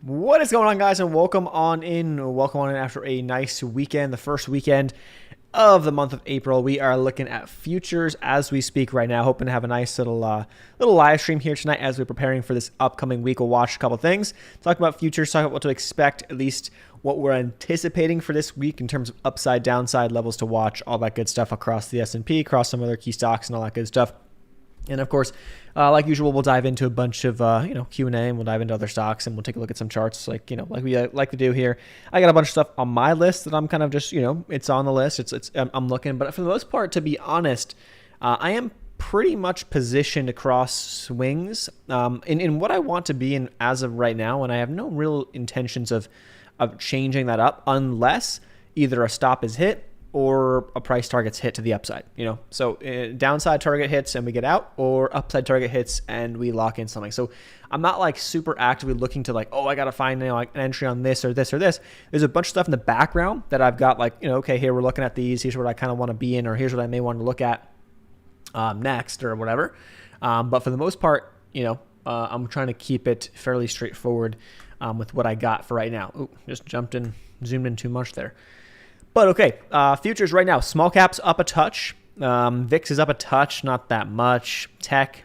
What is going on, guys, and welcome on in. Welcome on in after a nice weekend, the first weekend of the month of April. We are looking at futures as we speak right now, hoping to have a nice little live stream here tonight as we're preparing for this upcoming week. We'll watch a couple things, talk about futures, talk about what to expect, at least what we're anticipating for this week in terms of upside, downside levels to watch, all that good stuff across the S&P, across some other key stocks and all that good stuff. And of course, like usual, we'll dive into a bunch of Q&A, and we'll dive into other stocks, and we'll take a look at some charts, like we like to do here. I got a bunch of stuff on my list that I'm kind of just it's on the list. I'm looking, but for the most part, to be honest, I am pretty much positioned across swings in what I want to be in as of right now, and I have no real intentions of changing that up unless either a stop is hit or a price target's hit to the upside, So downside target hits and we get out, or upside target hits and we lock in something. So I'm not like super actively looking to I got to find like an entry on this or this or this. There's a bunch of stuff in the background that I've got okay, here we're looking at these. Here's what I kind of want to be in, or here's what I may want to look at next or whatever. But for the most part, I'm trying to keep it fairly straightforward with what I got for right now. Ooh, just zoomed in too much there. But okay, futures right now, small caps up a touch. VIX is up a touch, not that much. Tech,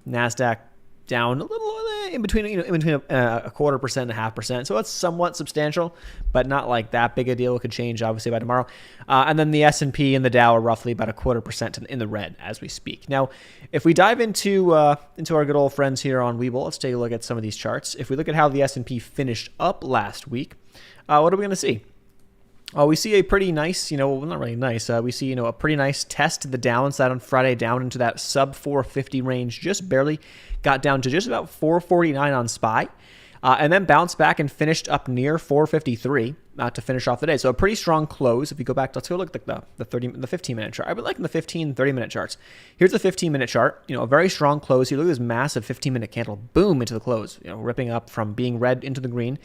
NASDAQ down a little in between a 0.25% and 0.5%. So it's somewhat substantial, but not like that big a deal. It could change obviously by tomorrow. And then the S&P and the Dow are roughly about 0.25% in the red as we speak. Now, if we dive into our good old friends here on Webull, let's take a look at some of these charts. If we look at how the S&P finished up last week, what are we going to see? We see a pretty nice, well, not really nice. We see, a pretty nice test to the downside on Friday, down into that sub 450 range, just barely got down to just about 449 on SPY, and then bounced back and finished up near 453 to finish off the day. So a pretty strong close. If you go back, let's go look at the 15-minute chart. I've been liking the 15, 30-minute charts. Here's the 15-minute chart. A very strong close here. Look at this massive 15-minute candle, boom, into the close. Ripping up from being red into the green,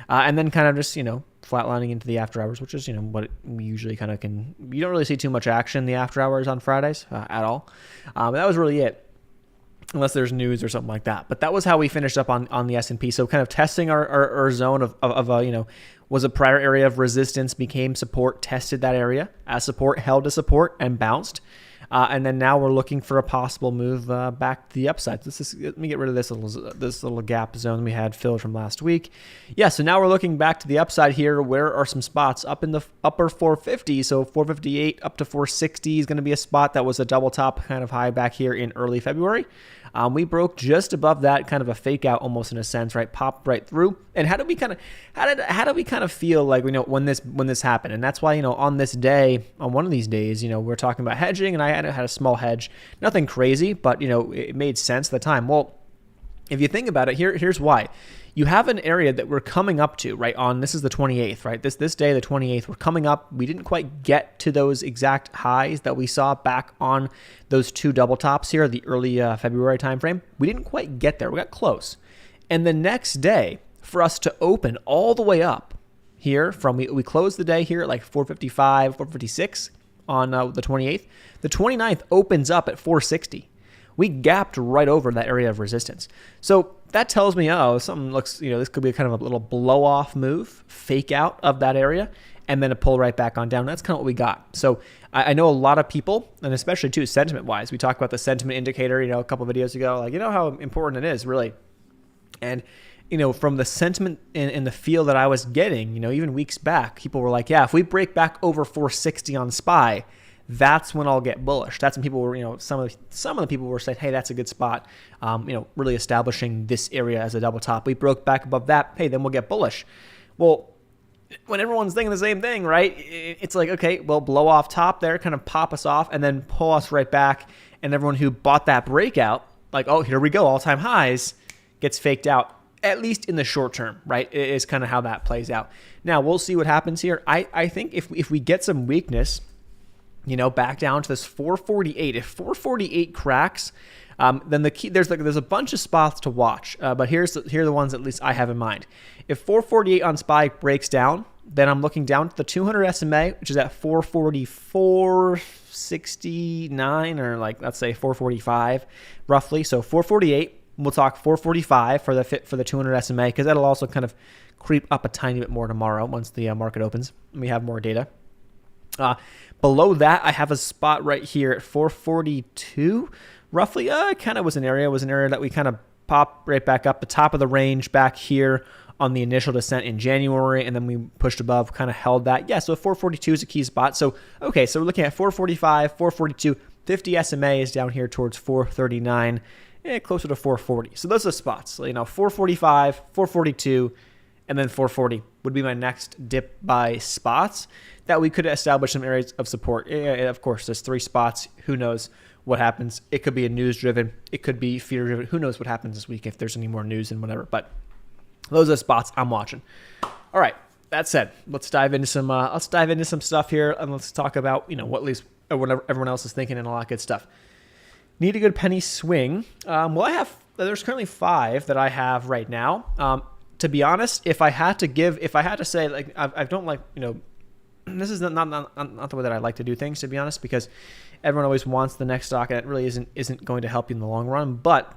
and then kind of just flatlining into the after hours, which is what we usually kind of can. You don't really see too much action in the after hours on Fridays at all. That was really it, unless there's news or something like that. But that was how we finished up on the S&P. So kind of testing our zone of was a prior area of resistance, became support, tested that area as support, held to support, and bounced. And then now we're looking for a possible move back to the upside. Let me get rid of this little gap zone we had filled from last week. Yeah, so now we're looking back to the upside here. Where are some spots up in the upper 450? So 458 up to 460 is going to be a spot that was a double top kind of high back here in early February. We broke just above that, kind of a fake out almost in a sense, right? Popped right through. And how did we kind of feel like when this happened? And that's why on this day, on one of these days, we're talking about hedging, and I had a small hedge, nothing crazy, but it made sense at the time. Well, if you think about it, here's why. You have an area that we're coming up to, right? This is the 28th, right? This day, the 28th, we're coming up. We didn't quite get to those exact highs that we saw back on those two double tops here, the early February timeframe. We didn't quite get there. We got close. And the next day, for us to open all the way up here we closed the day here at like 455, 456 on the 28th. The 29th opens up at 460. We gapped right over that area of resistance. So that tells me, something looks, this could be kind of a little blow off move, fake out of that area, and then a pull right back on down. That's kind of what we got. So I know a lot of people, and especially too sentiment wise, we talked about the sentiment indicator, a couple of videos ago, how important it is really. And, from the sentiment in the feel that I was getting, even weeks back, people were like, yeah, if we break back over 460 on SPY, that's when I'll get bullish. That's when people were, some of the people were saying, hey, that's a good spot, really establishing this area as a double top. We broke back above that, hey, then we'll get bullish. Well, when everyone's thinking the same thing, right, it's like, okay, well, blow off top there, kind of pop us off, and then pull us right back, and everyone who bought that breakout, like, oh, here we go, all-time highs, gets faked out, at least in the short term, right, is kind of how that plays out. Now, we'll see what happens here. I think if we get some weakness, back down to this 448. If 448 cracks, then the key there's a bunch of spots to watch. But here are the ones at least I have in mind. If 448 on SPY breaks down, then I'm looking down to the 200 SMA, which is at 444.69, or let's say 445 roughly. So 448. We'll talk 445 for the 200 SMA, because that'll also kind of creep up a tiny bit more tomorrow once the market opens and we have more data. Below that, I have a spot right here at 442, roughly. Kind of was an area that we kind of popped right back up the top of the range back here on the initial descent in January, and then we pushed above, kind of held that. Yeah, so 442 is a key spot. So, okay, so we're looking at 445, 442, 50 SMA is down here towards 439, closer to 440. So those are the spots. 445, 442, and then 440 would be my next dip buy spots that we could establish some areas of support. Of course, there's 3 spots. Who knows what happens? It could be a news-driven. It could be fear-driven. Who knows what happens this week if there's any more news and whatever. But those are the spots I'm watching. All right. That said, let's dive into some stuff here, and let's talk about what at least everyone else is thinking and all that good stuff. Need a good penny swing. There's currently 5 that I have right now. To be honest, if I had to say, like, I don't like, this is not the way that I like to do things, to be honest, because everyone always wants the next stock, and it really isn't going to help you in the long run. But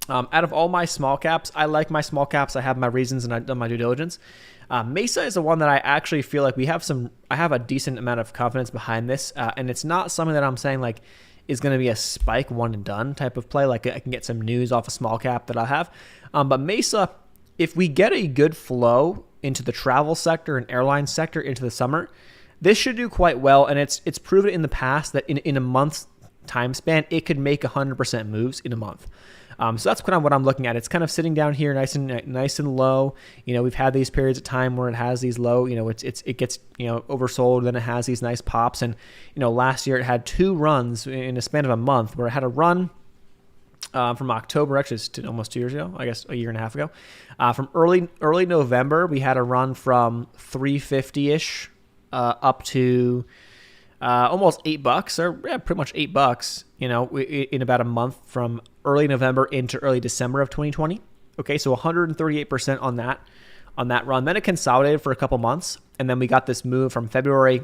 out of all my small caps, I like my small caps. I have my reasons, and I've done my due diligence. Mesa is the one that I actually feel like I have a decent amount of confidence behind this, and it's not something that I'm saying like is going to be a spike one and done type of play. Like I can get some news off a small cap that I have, but Mesa, if we get a good flow into the travel sector and airline sector into the summer, this should do quite well. And it's proven in the past that in a month's time span, it could make 100% moves in a month. So that's kind of what I'm looking at. It's kind of sitting down here nice and low. We've had these periods of time where it has these low, it gets, oversold, then it has these nice pops. And, last year it had 2 runs in a span of a month where it had a run from October, actually it's almost 2 years ago, I guess a year and a half ago. From early November, we had a run from 350-ish up to almost $8, or pretty much $8, in about a month from early November into early December of 2020. Okay, so 138% on that run. Then it consolidated for a couple months, and then we got this move from February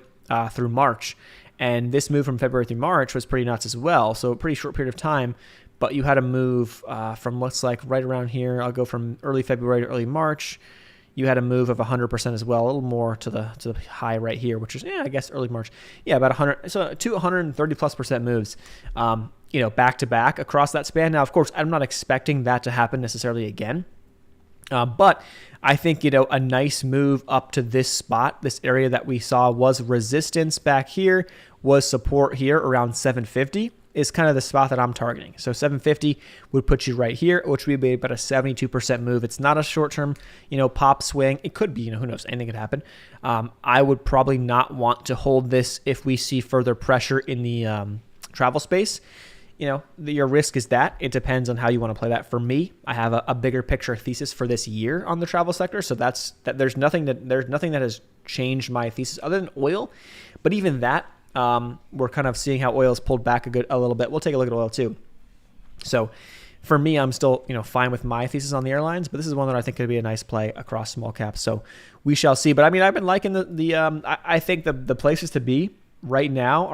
through March. And this move from February through March was pretty nuts as well. So a pretty short period of time, but you had a move from looks like right around here. I'll go from early February to early March. You had a move of 100% as well, a little more to the high right here, which is, I guess early March. Yeah, about 100, so 230+% moves, back to back across that span. Now, of course, I'm not expecting that to happen necessarily again. But I think, a nice move up to this spot, this area that we saw was resistance back here, was support here around 750. Is kind of the spot that I'm targeting. So 750 would put you right here, which would be about a 72% move. It's not a short-term, pop swing. It could be, who knows, anything could happen. I would probably not want to hold this if we see further pressure in the travel space. Your risk is that. It depends on how you want to play that. For me, I have a bigger picture thesis for this year on the travel sector. So there's nothing that has changed my thesis other than oil. But even that, we're kind of seeing how oil has pulled back a little bit. We'll take a look at oil too. So for me, I'm still, fine with my thesis on the airlines, but this is one that I think could be a nice play across small caps. So we shall see. But I've been liking I think the places to be right now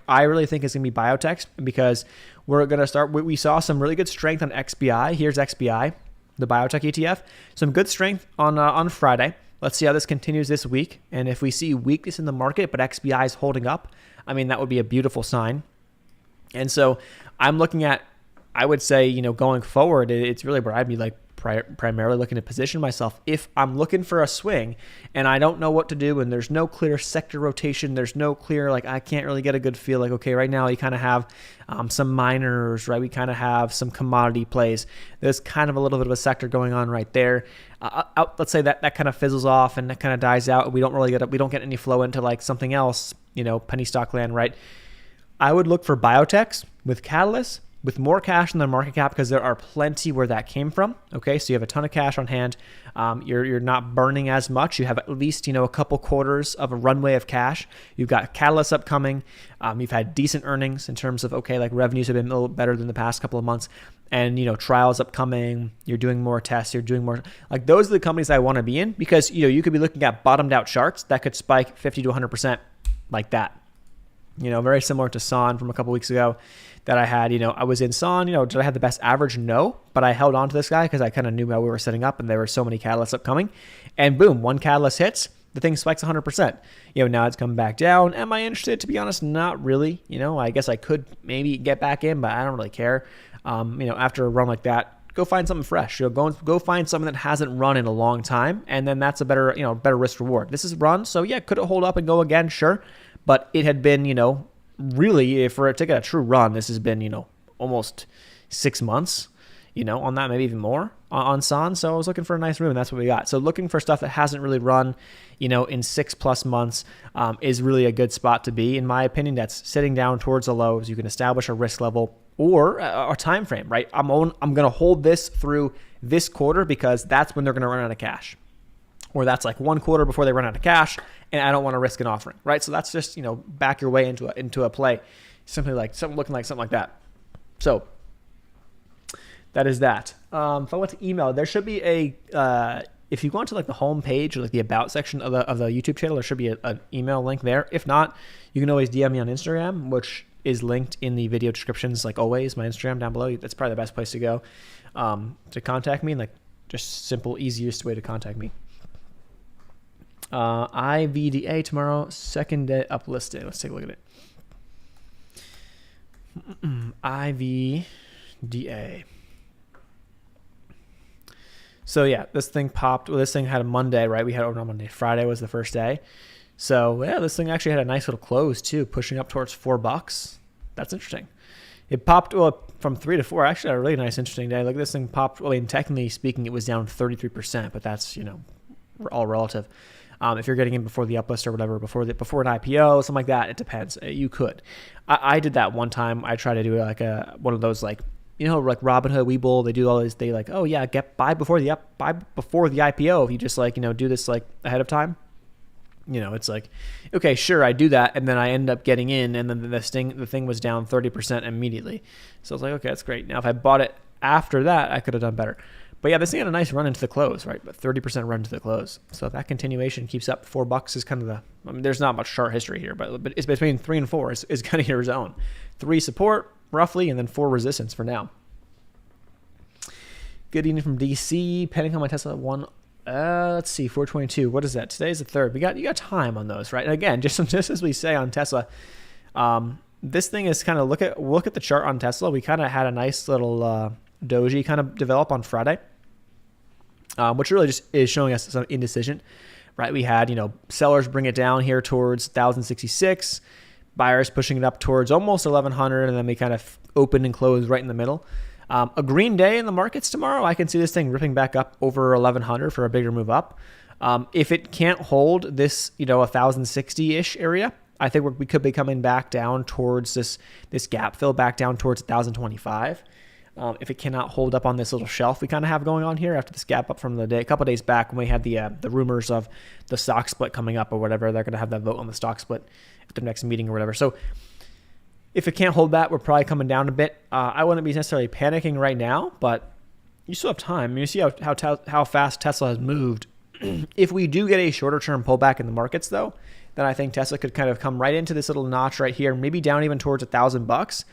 I really think it's going to be biotechs, because we're going to start. We saw some really good strength on XBI. Here's XBI, the biotech ETF. Some good strength on Friday. Let's see how this continues this week. And if we see weakness in the market, but XBI is holding up, that would be a beautiful sign. And so I'm looking at, I would say, going forward, it's really where I'd be like primarily looking to position myself. If I'm looking for a swing and I don't know what to do, and there's no clear sector rotation, there's no clear, like, I can't really get a good feel, like, okay, right now you kind of have some miners, right? We kind of have some commodity plays. There's kind of a little bit of a sector going on right there. Let's say that kind of fizzles off and that kind of dies out. We don't get any flow into like something else, penny stock land, right? I would look for biotechs with catalysts, with more cash in their market cap, because there are plenty where that came from. Okay, so you have a ton of cash on hand. You're not burning as much. You have at least a couple quarters of a runway of cash. You've got catalysts upcoming. You've had decent earnings in terms of like revenues have been a little better than the past couple of months, and trials upcoming. You're doing more tests. You're doing more, like, those are the companies I want to be in, because you could be looking at bottomed out charts that could spike 50 to 100% like that. Very similar to San from a couple weeks ago that I had. I was in San. Did I have the best average? No, but I held on to this guy because I kind of knew how we were setting up, and there were so many catalysts upcoming. And boom, one catalyst hits, the thing spikes 100%. Now it's coming back down. Am I interested? To be honest, not really. I guess I could maybe get back in, but I don't really care. After a run like that, go find something fresh. Go find something that hasn't run in a long time, and then that's a better risk reward. This is run, so yeah, could it hold up and go again? Sure, but it had been really, for it to get a true run, this has been almost 6 months. On that, maybe even more on San. So I was looking for a nice move, and that's what we got. So looking for stuff that hasn't really run, in 6+ months is really a good spot to be, in my opinion. That's sitting down towards the lows. You can establish a risk level or a time frame, right? I'm going to hold this through this quarter because that's when they're going to run out of cash, or that's like 1 quarter before they run out of cash, and I don't want to risk an offering, right? So that's just back your way into a play, simply like something looking like something like that. So that is that. If I went to email, there should be if you go onto like the home page or like the about section of the YouTube channel, there should be an email link there. If not, you can always DM me on Instagram, which is linked in the video descriptions. Like always, my Instagram down below. That's probably the best place to go to contact me. Like just simple, easiest way to contact me. IVDA tomorrow, second day uplisted. Let's take a look at it. IVDA. So yeah, this thing popped. Well, this thing had a Monday, right? We had over on Monday. Friday was the first day. So yeah, this thing actually had a nice little close too, pushing up towards $4. That's interesting. It popped from 3 to 4. Actually, had a really nice, interesting day. Like this thing popped. Well, technically speaking, it was down 33%, but that's all relative. If you're getting in before the uplist or whatever, before an IPO, something like that, it depends. You could. I did that one time. I tried to do like one of those like Robinhood, Webull, they do all this. They like, oh yeah, buy before the IPO. If you just do this like ahead of time, it's like, okay, sure, I do that, and then I end up getting in, and then the thing was down 30% immediately. So I was like, okay, that's great. Now if I bought it after that, I could have done better. But yeah, this thing had a nice run into the close, right? But 30% run to the close. So if that continuation keeps up, $4 is kind of there's not much chart history here, but it's between 3 and 4 is kind of your zone. 3 support roughly, and then 4 resistance for now. Good evening from DC. Pending on my Tesla one. Let's see, 422. What is that? Today's the 3rd. You got time on those, right? And again, just as we say on Tesla, this thing is kind of look at the chart on Tesla. We kind of had a nice little doji kind of develop on Friday, which really just is showing us some indecision, right? We had sellers bring it down here towards 1,066, buyers pushing it up towards almost 1,100, and then we kind of opened and closed right in the middle. A green day in the markets tomorrow. I can see this thing ripping back up over 1,100 for a bigger move up. If it can't hold this, 1,060-ish area, I think we could be coming back down towards this gap fill back down towards 1,025. If it cannot hold up on this little shelf we kind of have going on here after this gap up from a couple days back when we had the rumors of the stock split coming up or whatever, they're going to have that vote on the stock split at the next meeting or whatever. So if it can't hold that, we're probably coming down a bit. I wouldn't be necessarily panicking right now, but you still have time. You see how fast Tesla has moved. If we do get a shorter term pullback in the markets, though, then I think Tesla could kind of come right into this little notch right here, maybe down even towards $1,000.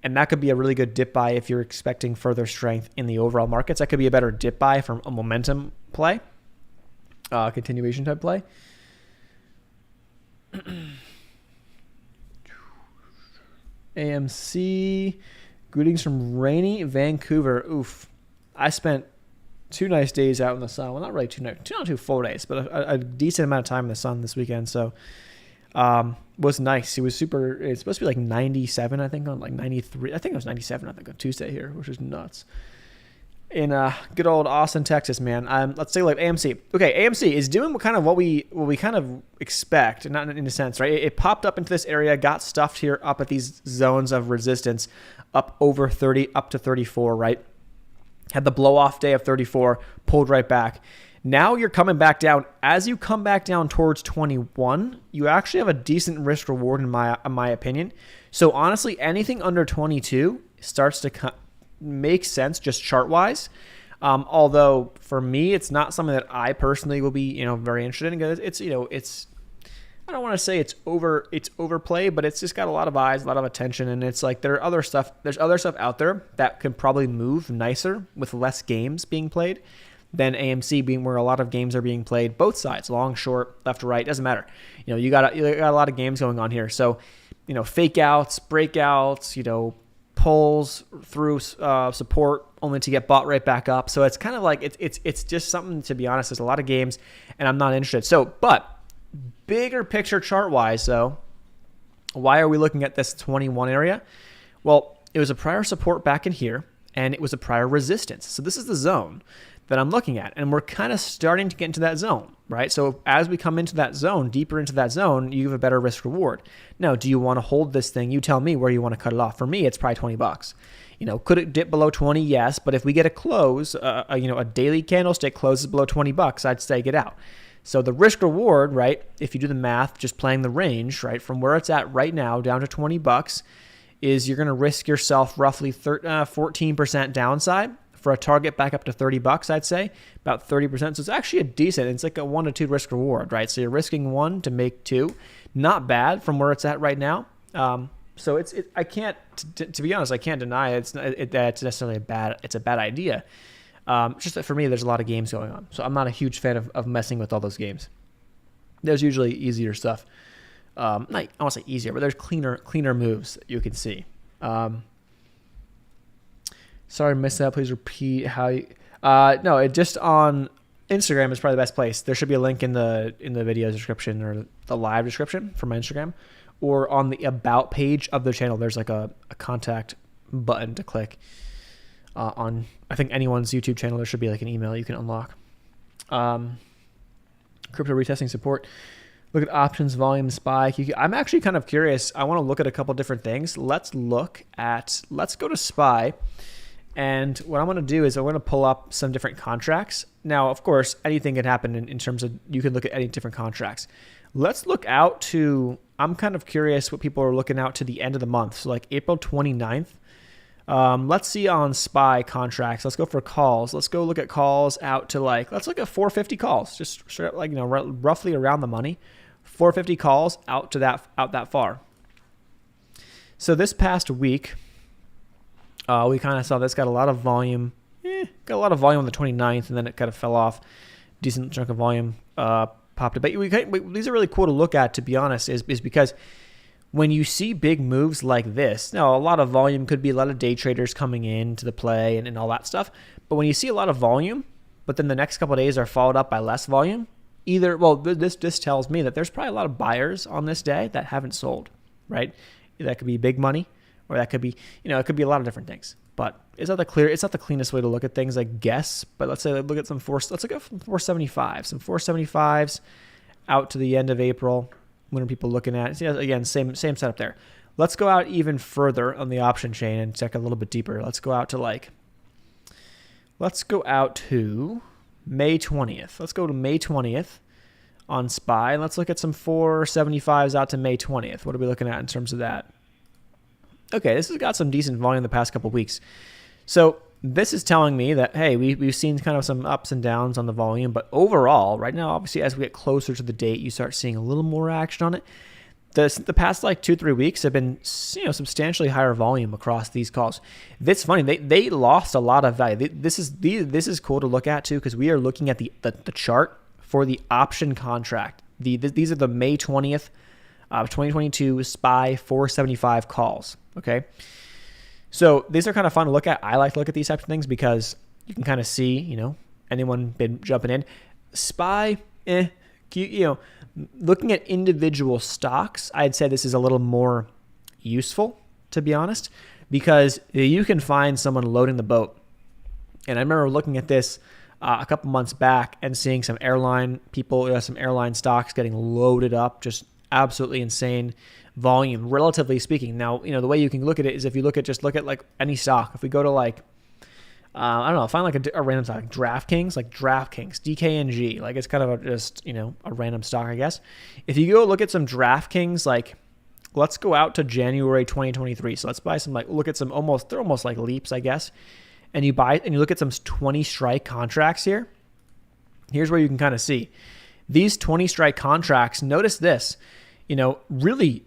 And that could be a really good dip buy if you're expecting further strength in the overall markets. That could be a better dip buy from a momentum play, continuation type play. AMC, greetings from rainy Vancouver. Oof. I spent 2 nice days out in the sun. Well, not really not 2 full days, but a decent amount of time in the sun this weekend. So was nice. It was super. It's supposed to be like 97, I think, on like 93. I think it was 97, I think, on Tuesday here, which is nuts. In good old Austin, Texas, man. Let's take a look at AMC. Okay, AMC is doing what we kind of expect, not in a sense, right? It popped up into this area, got stuffed here up at these zones of resistance, up over 30, up to 34, right? Had the blow off day of 34, pulled right back. Now you're coming back down. As you come back down towards 21, you actually have a decent risk reward in my opinion. So honestly, anything under 22 starts to make sense just chart wise. Although for me, it's not something that I personally will be, very interested in, because it's I don't want to say it's overplayed, but it's just got a lot of eyes, a lot of attention, and it's like there's other stuff out there that could probably move nicer with less games being played than AMC being where a lot of games are being played, both sides, long, short, left or right, doesn't matter. You got a lot of games going on here. So, fake outs, breakouts, pulls through support only to get bought right back up. So it's kind of like it's just something, to be honest. There's a lot of games and I'm not interested. So, but bigger picture chart wise though, why are we looking at this 21 area? Well, it was a prior support back in here and it was a prior resistance. So this is the zone that I'm looking at, and we're kind of starting to get into that zone, right? So as we come into that zone, deeper into that zone, you have a better risk reward. Now, do you want to hold this thing? You tell me where you want to cut it off. For me, it's probably $20. Could it dip below 20? Yes, but if we get a close, a daily candlestick closes below $20, I'd say get out. So the risk reward, right? If you do the math, just playing the range, right, from where it's at right now down to $20, is you're going to risk yourself roughly 14% downside. For a target back up to $30, I'd say about 30%. So it's actually it's like a 1 to 2 risk reward, right? So you're risking 1 to make 2, not bad from where it's at right now. So I can't, to be honest, I can't deny it's necessarily it's a bad idea. Just that for me, there's a lot of games going on, so I'm not a huge fan of messing with all those games. There's usually easier stuff. I won't say easier, but there's cleaner moves that you can see. Sorry, I missed that. Please repeat how you... No, it just on Instagram is probably the best place. There should be a link in the video description or the live description for my Instagram, or on the about page of the channel. There's like a contact button to click. On I think anyone's YouTube channel, there should be like an email you can unlock. Crypto retesting support. Look at options, volume, spike. I'm actually kind of curious. I want to look at a couple different things. Let's go to SPY. And what I'm going to do is I'm going to pull up some different contracts. Now, of course, anything can happen in terms of you can look at any different contracts. Let's look out to, I'm kind of curious what people are looking out to the end of the month. So like April 29th. Let's see on SPY contracts. Let's go for calls. Let's go look at calls out to let's look at 450 calls. Just straight roughly around the money. 450 calls out that far. So this past week, we kind of saw this got a lot of volume. Got a lot of volume on the 29th, and then it kind of fell off. Decent chunk of volume popped up. But these are really cool to look at, to be honest, is because when you see big moves like this, now a lot of volume could be a lot of day traders coming into the play and all that stuff. But when you see a lot of volume, but then the next couple of days are followed up by less volume, this tells me that there's probably a lot of buyers on this day that haven't sold, right? That could be big money, or that could be, it could be a lot of different things. But it's not the cleanest way to look at things, I guess. But let's look at some 475, some 475s out to the end of April. What are people looking at? See, again, same setup there. Let's go out even further on the option chain and check a little bit deeper. Let's go out to May 20th. Let's go to May 20th on SPY. Let's look at some 475s out to May 20th. What are we looking at in terms of that? Okay, this has got some decent volume the past couple of weeks. So this is telling me that, hey, we've seen kind of some ups and downs on the volume, but overall, right now, obviously, as we get closer to the date, you start seeing a little more action on it. The past 2-3 weeks have been substantially higher volume across these calls. It's funny, they lost a lot of value. This is cool to look at too, because we are looking at the chart for the option contract. These are the May 20th, 2022 SPY 475 calls. Okay. So these are kind of fun to look at. I like to look at these types of things because you can kind of see, anyone been jumping in. SPY, looking at individual stocks, I'd say this is a little more useful, to be honest, because you can find someone loading the boat. And I remember looking at this a couple months back and seeing some airline people, some airline stocks getting loaded up, just absolutely insane volume, relatively speaking. Now, the way you can look at it is if you look at like any stock. If we go to I don't know, find like a random stock, like DraftKings, DKNG, like it's kind of a random stock, I guess. If you go look at some DraftKings, let's go out to January 2023. So let's buy some, look at some they're almost like leaps, I guess. And you look at some 20 strike contracts here. Here's where you can kind of see. These 20 strike contracts, notice this, really,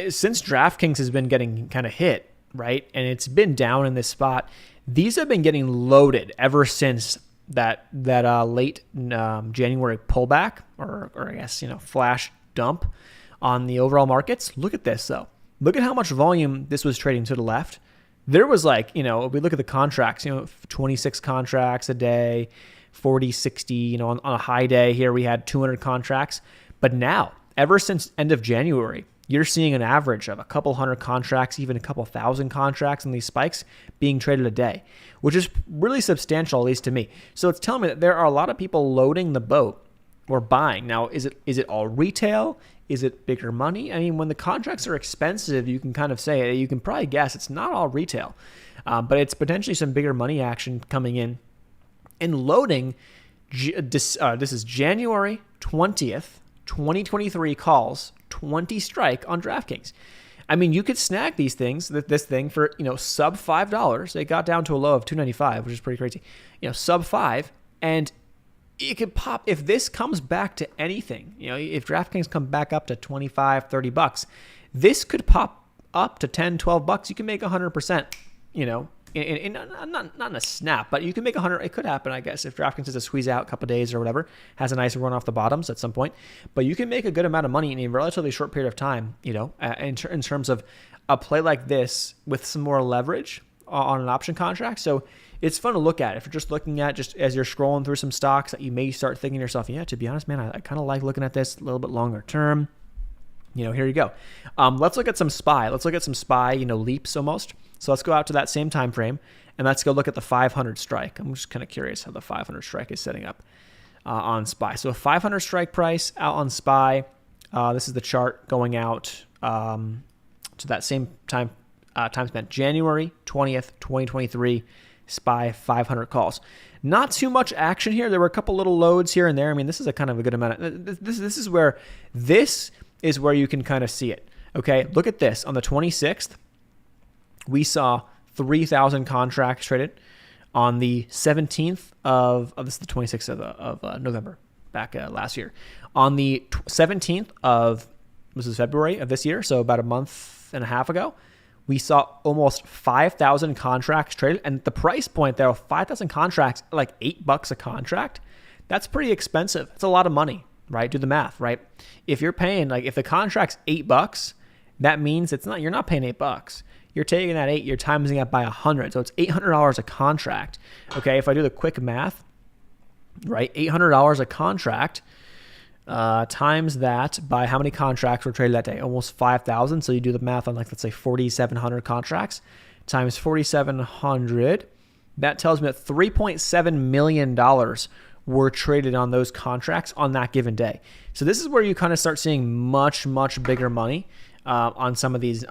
since DraftKings has been getting kind of hit, right, and it's been down in this spot, these have been getting loaded ever since that late January pullback, or I guess, flash dump on the overall markets. Look at this, though. Look at how much volume this was trading to the left. There was we look at the contracts, 26 contracts a day, 40, 60, on a high day here we had 200 contracts. But now, ever since end of January, you're seeing an average of a couple hundred contracts, even a couple thousand contracts in these spikes being traded a day, which is really substantial, at least to me. So it's telling me that there are a lot of people loading the boat or buying. Now, is it all retail? Is it bigger money? I mean, when the contracts are expensive, you can kind of say, you can probably guess it's not all retail, but it's potentially some bigger money action coming in and loading. This is January 20th, 2023 calls, 20 strike on DraftKings. I mean, you could snag these things, this thing for, sub $5. It got down to a low of $2.95, which is pretty crazy. Sub $5, and it could pop. If this comes back to anything, if DraftKings come back up to $25, $30, this could pop up to $10, $12. You can make 100%, in not in a snap, but you can make 100. It could happen, I guess, if DraftKings has to squeeze out a couple of days or whatever, has a nice run off the bottoms at some point. But you can make a good amount of money in a relatively short period of time, in terms of a play like this with some more leverage on an option contract. So it's fun to look at. If you're just looking at, just as you're scrolling through some stocks, that you may start thinking to yourself, yeah, to be honest, man, I kind of like looking at this a little bit longer term. Here you go. Let's look at some SPY. Let's look at some SPY, leaps almost. So let's go out to that same time frame, and let's go look at the 500 strike. I'm just kind of curious how the 500 strike is setting up on SPY. So a 500 strike price out on SPY. This is the chart going out to that same time spent, January 20th, 2023, SPY 500 calls. Not too much action here. There were a couple little loads here and there. I mean, this is a kind of a good amount. This is where you can kind of see it. Okay, look at this. On the 26th, we saw 3,000 contracts traded. On the 17th this is the 26th of November, back last year. On the 17th of, this is February of this year, so about a month and a half ago, we saw almost 5,000 contracts traded. And the price point there, 5,000 contracts, like $8 a contract, that's pretty expensive. It's a lot of money, right? Do the math, right? If you're paying, if the contract's $8, that means you're not paying $8. You're taking that 8, you're timesing it by 100. So it's $800 a contract. Okay, if I do the quick math, right, $800 a contract, times that by how many contracts were traded that day? Almost 5,000. So you do the math on, let's say 4,700 contracts times 4,700. That tells me that $3.7 million were traded on those contracts on that given day. So this is where you kind of start seeing much, much bigger money on some of these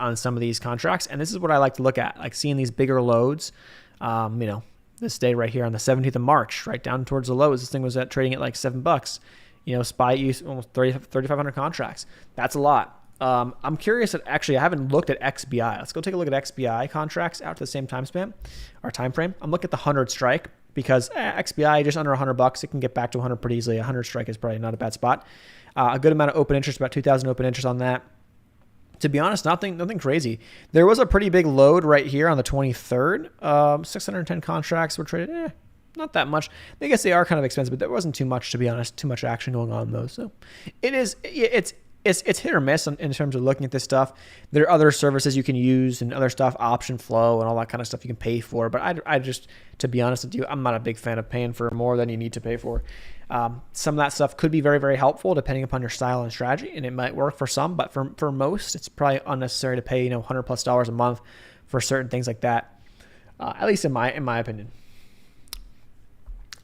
contracts. And this is what I like to look at, like seeing these bigger loads. This day right here on the 17th of March, right down towards the lows. This thing was trading at like $7. SPY used almost 3,500 contracts. That's a lot. I'm curious actually, I haven't looked at XBI. Let's go take a look at XBI contracts out to the same time span or time frame. I'm looking at the 100 strike because XBI just under $100. It can get back to 100 pretty easily. 100 strike is probably not a bad spot. A good amount of open interest, about 2,000 open interest on that. To be honest, nothing crazy. There was a pretty big load right here on the 23rd. 610 contracts were traded. Not that much. I guess they are kind of expensive, but there wasn't too much, to be honest. Too much action going on in those. So it's hit or miss in terms of looking at this stuff. There are other services you can use and other stuff, option flow and all that kind of stuff you can pay for. But I just, to be honest with you, I'm not a big fan of paying for more than you need to pay for. Some of that stuff could be very, very helpful depending upon your style and strategy, and it might work for some, but for most, it's probably unnecessary to pay $100+ a month for certain things like that. At least in my opinion.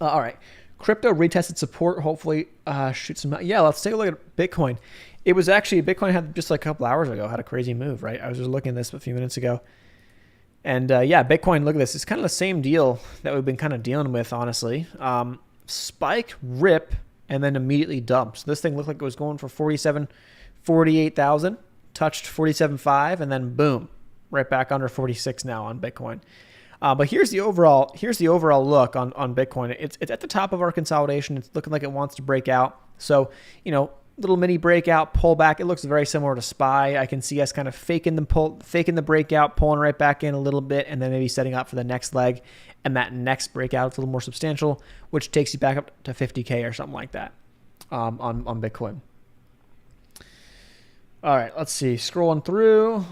All right, crypto retested support. Hopefully, shoot some. Yeah, let's take a look at Bitcoin. It was actually, Bitcoin had just like a couple hours ago had a crazy move, right? I was just looking at this a few minutes ago. And Bitcoin, look at this. It's kind of the same deal that we've been kind of dealing with, honestly. Spike, rip, and then immediately dump. So this thing looked like it was going for 48,000, touched 47.5, and then boom, right back under 46 now on Bitcoin. But here's the overall look on Bitcoin. It's at the top of our consolidation. It's looking like it wants to break out. So, little mini breakout, pullback. It looks very similar to SPY. I can see us kind of faking the breakout, pulling right back in a little bit, and then maybe setting up for the next leg. And that next breakout is a little more substantial, which takes you back up to 50K or something like that on Bitcoin. All right, let's see. Scrolling through.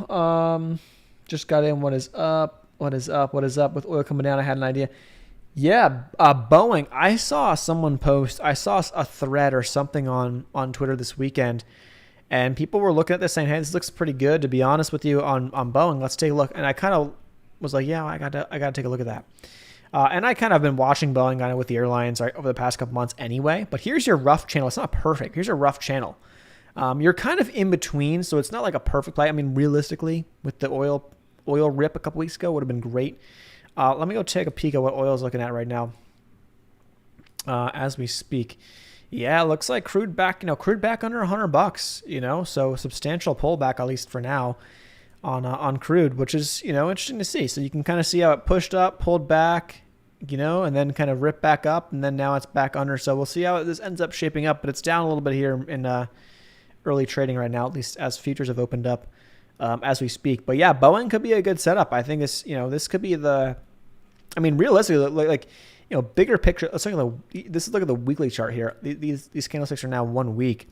Just got in. What is up? What is up? What is up with oil coming down? I had an idea. Yeah, Boeing. I saw someone post. I saw a thread or something on Twitter this weekend, and people were looking at this saying, "Hey, this looks pretty good." To be honest with you, on Boeing, let's take a look. And I kind of was like, "Yeah, I got to take a look at that." And I kind of been watching Boeing kind of with the airlines over the past couple months anyway. But here's your rough channel. It's not perfect. Here's your rough channel. You're kind of in between, so it's not like a perfect play. I mean, realistically, with the oil rip a couple weeks ago, would have been great. Let me go take a peek at what oil is looking at right now as we speak. Yeah, it looks like crude back under $100, so substantial pullback, at least for now, on crude, which is, interesting to see. So you can kind of see how it pushed up, pulled back, and then kind of ripped back up, and then now it's back under. So we'll see how this ends up shaping up, but it's down a little bit here in early trading right now, at least as futures have opened up as we speak. But yeah, Boeing could be a good setup. I think this could be realistically, bigger picture. Let's look at the weekly chart here. These candlesticks are now 1 week.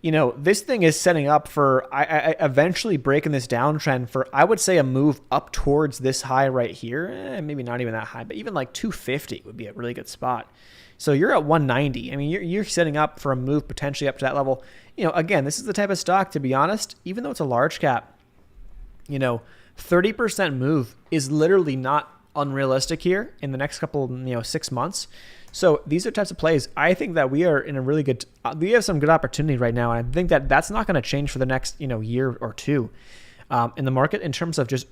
This thing is setting up for I eventually breaking this downtrend for, I would say, a move up towards this high right here. Maybe not even that high, but even like 250 would be a really good spot. So you're at 190. I mean, you're setting up for a move potentially up to that level. Again, this is the type of stock, to be honest, even though it's a large cap, 30% move is literally not unrealistic here in the next couple, 6 months. So these are types of plays. I think that we are in a really good, we have some good opportunity right now. And I think that that's not going to change for the next, year or two in the market, in terms of just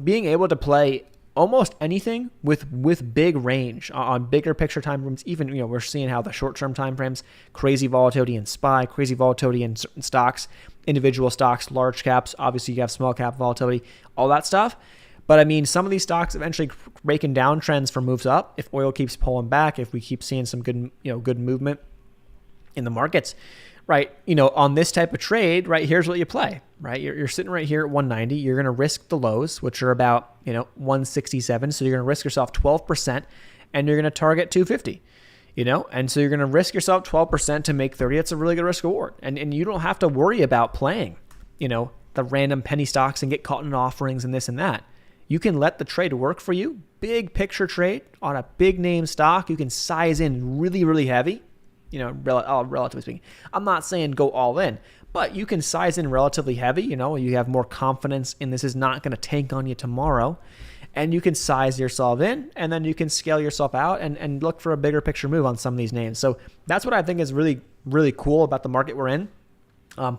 being able to play almost anything with big range on bigger picture time frames. Even, we're seeing how the short-term time frames, crazy volatility in SPY, crazy volatility in certain stocks, individual stocks, large caps. Obviously, you have small cap volatility, all that stuff. But I mean, some of these stocks eventually breaking down trends for moves up. If oil keeps pulling back, if we keep seeing some good, good movement in the markets, right? On this type of trade, right? Here's what you play, right? You're sitting right here at 190. You're going to risk the lows, which are about, 167. So you're going to risk yourself 12%, and you're going to target 250, and so you're going to risk yourself 12% to make 30. That's a really good risk reward. And you don't have to worry about playing, the random penny stocks and get caught in offerings and this and that. You can let the trade work for you. Big picture trade on a big name stock. You can size in really, really heavy, relatively speaking. I'm not saying go all in, but you can size in relatively heavy. You have more confidence in this is not going to tank on you tomorrow. And you can size yourself in, and then you can scale yourself out and look for a bigger picture move on some of these names. So that's what I think is really, really cool about the market we're in.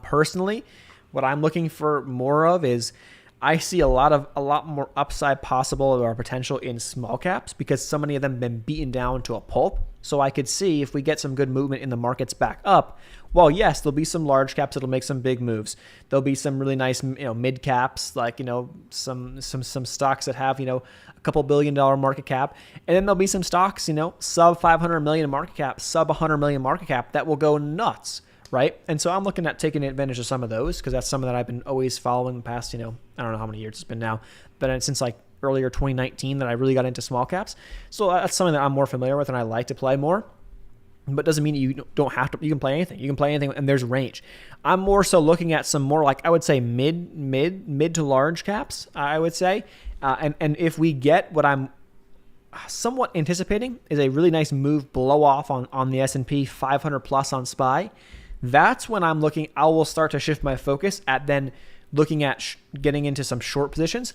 Personally, what I'm looking for more of is, I see a lot more upside possible or potential in small caps, because so many of them have been beaten down to a pulp. So I could see if we get some good movement in the markets back up, well, yes, there'll be some large caps that'll make some big moves. There'll be some really nice, mid caps, like, some stocks that have, a couple $1 billion market cap. And then there'll be some stocks, sub 500 million market cap, sub 100 million market cap that will go nuts. Right. And so I'm looking at taking advantage of some of those, because that's something that I've been always following the past, I don't know how many years it's been now, but since like earlier 2019 that I really got into small caps. So that's something that I'm more familiar with and I like to play more. But doesn't mean you don't have to. You can play anything. You can play anything, and there's range. I'm more so looking at some more, like, I would say mid to large caps, I would say. And if we get what I'm somewhat anticipating is a really nice move blow off on the S&P 500 plus on SPY, that's when I will start to shift my focus at then looking at getting into some short positions.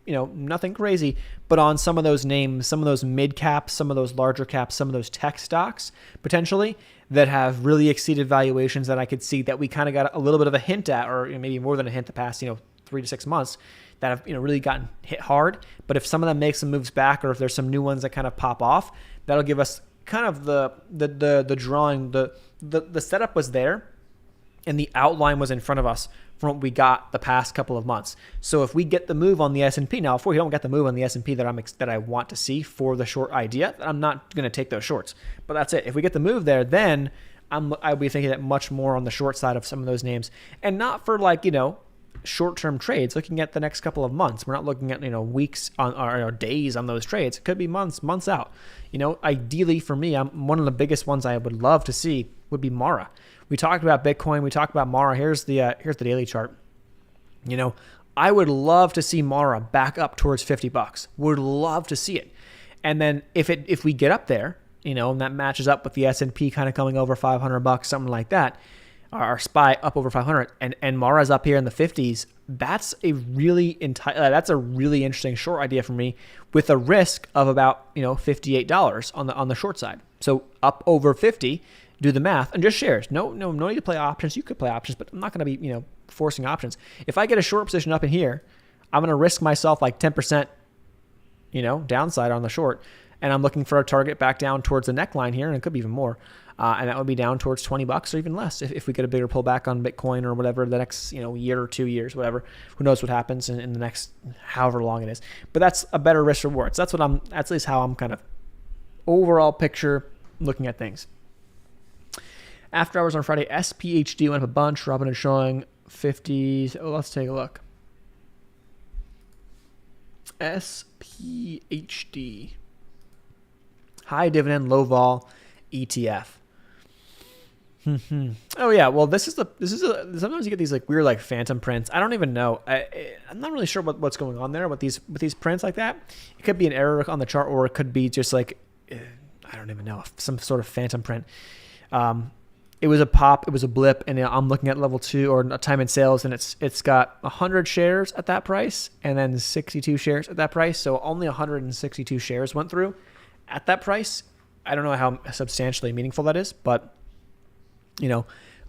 Nothing crazy, but on some of those names, some of those mid caps, some of those larger caps, some of those tech stocks potentially that have really exceeded valuations that I could see that we kind of got a little bit of a hint at, or maybe more than a hint the past, 3 to 6 months that have, really gotten hit hard. But if some of them make some moves back, or if there's some new ones that kind of pop off, that'll give us kind of the drawing, the setup was there and the outline was in front of us from what we got the past couple of months. So if we get the move on the S&P, now if we don't get the move on the S&P that I want to see for the short idea, I'm not going to take those shorts. But that's it. If we get the move there, then I'd be thinking that much more on the short side of some of those names, and not for like, short-term trades, looking at the next couple of months. We're not looking at, weeks on or days on those trades. It could be months out. Ideally for me, one of the biggest ones I would love to see would be Mara. We talked about Bitcoin. We talked about Mara. Here's the daily chart. I would love to see Mara back up towards $50. Would love to see it. And then if we get up there, and that matches up with the S&P kind of coming over $500, something like that, our SPY up over 500, and Mara's up here in the 50s. That's a really interesting short idea for me, with a risk of about $58 on the short side. So up over 50, do the math, and just shares. No need to play options. You could play options, but I'm not going to be forcing options. If I get a short position up in here, I'm going to risk myself like 10%, downside on the short, and I'm looking for a target back down towards the neckline here, and it could be even more. And that would be down towards $20 or even less if we get a bigger pullback on Bitcoin or whatever the next year or 2 years, whatever. Who knows what happens in the next however long it is. But that's a better risk reward. So that's at least how I'm kind of overall picture looking at things. After hours on Friday, SPHD went up a bunch. Robin is showing 50s. Oh, let's take a look. SPHD. High dividend, low vol ETF. Oh yeah, well this is sometimes you get these like weird like phantom prints. I don't even know. I'm not really sure what's going on there with these prints like that. It could be an error on the chart, or it could be just like I don't even know, some sort of phantom print. It was a pop, it was a blip, and I'm looking at level 2 or time in sales, and it's got 100 shares at that price and then 62 shares at that price. So only 162 shares went through at that price. I don't know how substantially meaningful that is, but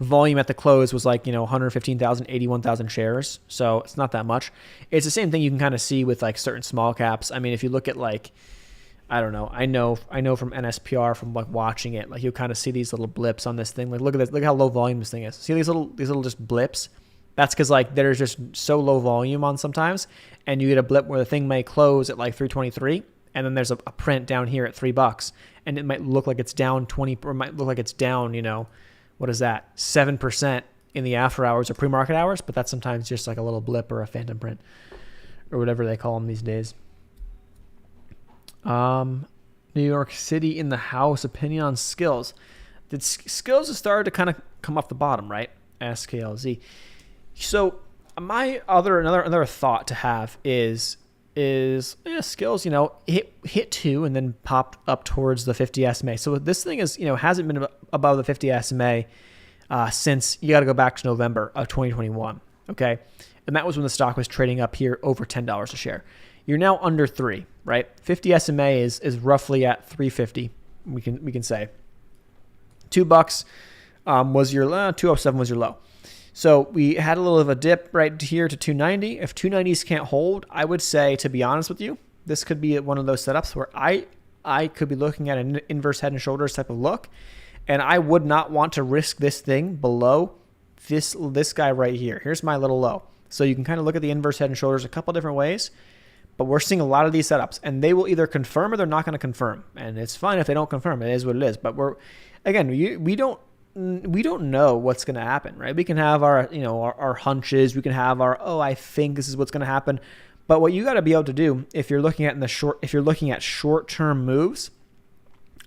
volume at the close was like 115,000, 81,000 shares. So it's not that much. It's the same thing you can kind of see with like certain small caps. I mean, if you look at like, I don't know. I know from NSPR, from like watching it, like you'll kind of see these little blips on this thing. Like look at this, look how low volume this thing is. See these little just blips. That's because like there's just so low volume on sometimes, and you get a blip where the thing may close at like 323, and then there's a print down here at $3, and it might look like it's down 20, or it might look like it's down, what is that, 7% in the after hours or pre-market hours, but that's sometimes just like a little blip or a phantom print or whatever they call them these days. New York City in the house. Opinion on skills. Skills has started to kind of come off the bottom, right? SKLZ. So another thought to have is skills, hit 2 and then popped up towards the 50 SMA. So this thing is, hasn't been above the 50 SMA since you got to go back to November of 2021. Okay. And that was when the stock was trading up here over $10 a share. You're now under 3, right? 50 SMA is roughly at 350. We can say $2 was your 207 was your low. So we had a little of a dip right here to 290. If 290s can't hold, I would say, to be honest with you, this could be one of those setups where I could be looking at an inverse head and shoulders type of look, and I would not want to risk this thing below this guy right here. Here's my little low. So you can kind of look at the inverse head and shoulders a couple different ways, but we're seeing a lot of these setups, and they will either confirm or they're not going to confirm. And it's fine if they don't confirm. It is what it is. But we don't know what's going to happen, right? We can have our hunches. We can have I think this is what's going to happen. But what you got to be able to do if you're looking at short-term moves,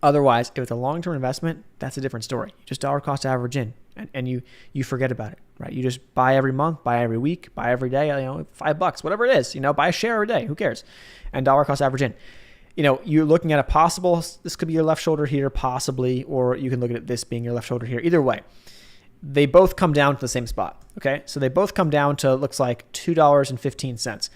otherwise, if it's a long-term investment, that's a different story. You just dollar cost average in, and you forget about it, right? You just buy every month, buy every week, buy every day, $5, whatever it is, buy a share every day, who cares? And dollar cost average in. You're looking at a possible, this could be your left shoulder here, possibly, or you can look at it this being your left shoulder here. Either way, they both come down to the same spot, okay? So they both come down to, looks like $2.15.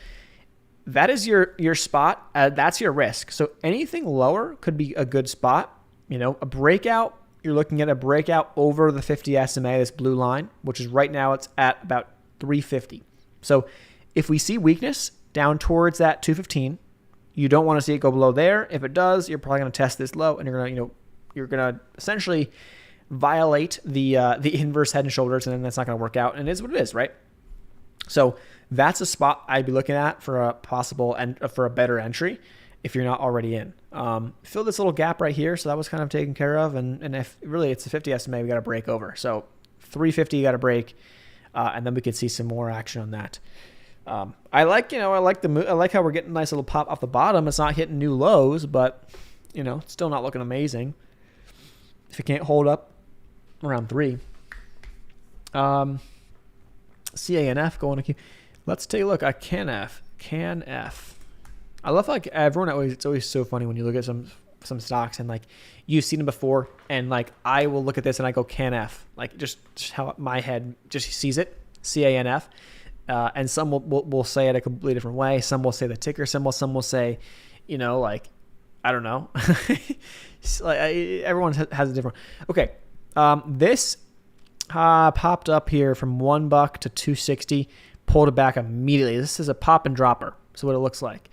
That is your spot. That's your risk. So anything lower could be a good spot. A breakout, you're looking at a breakout over the 50 SMA, this blue line, which is right now it's at about 350. So if we see weakness down towards that 215, you don't want to see it go below there. If it does, you're probably going to test this low, and you're going to essentially violate the inverse head and shoulders, and then that's not going to work out. And it is what it is, right? So that's a spot I'd be looking at for a possible and for a better entry. if you're not already in. Fill this little gap right here. So that was kind of taken care of. And if really it's a 50 SMA, we got to break over. So 350, you got to break. And then we could see some more action on that. I like how we're getting a nice little pop off the bottom. It's not hitting new lows, but it's still not looking amazing. If it can't hold up around 3. CANF going to keep. Let's take a look at CANF. I love like everyone it's always so funny when you look at some stocks and like you've seen them before, and like I will look at this and I go CANF, like just how my head just sees it, CANF. And some will say it a completely different way. Some will say the ticker symbol. Some will say, like, I don't know. Everyone has a different. Okay. This popped up here from $1 to 260, pulled it back immediately. This is a pop and dropper. So what it looks like.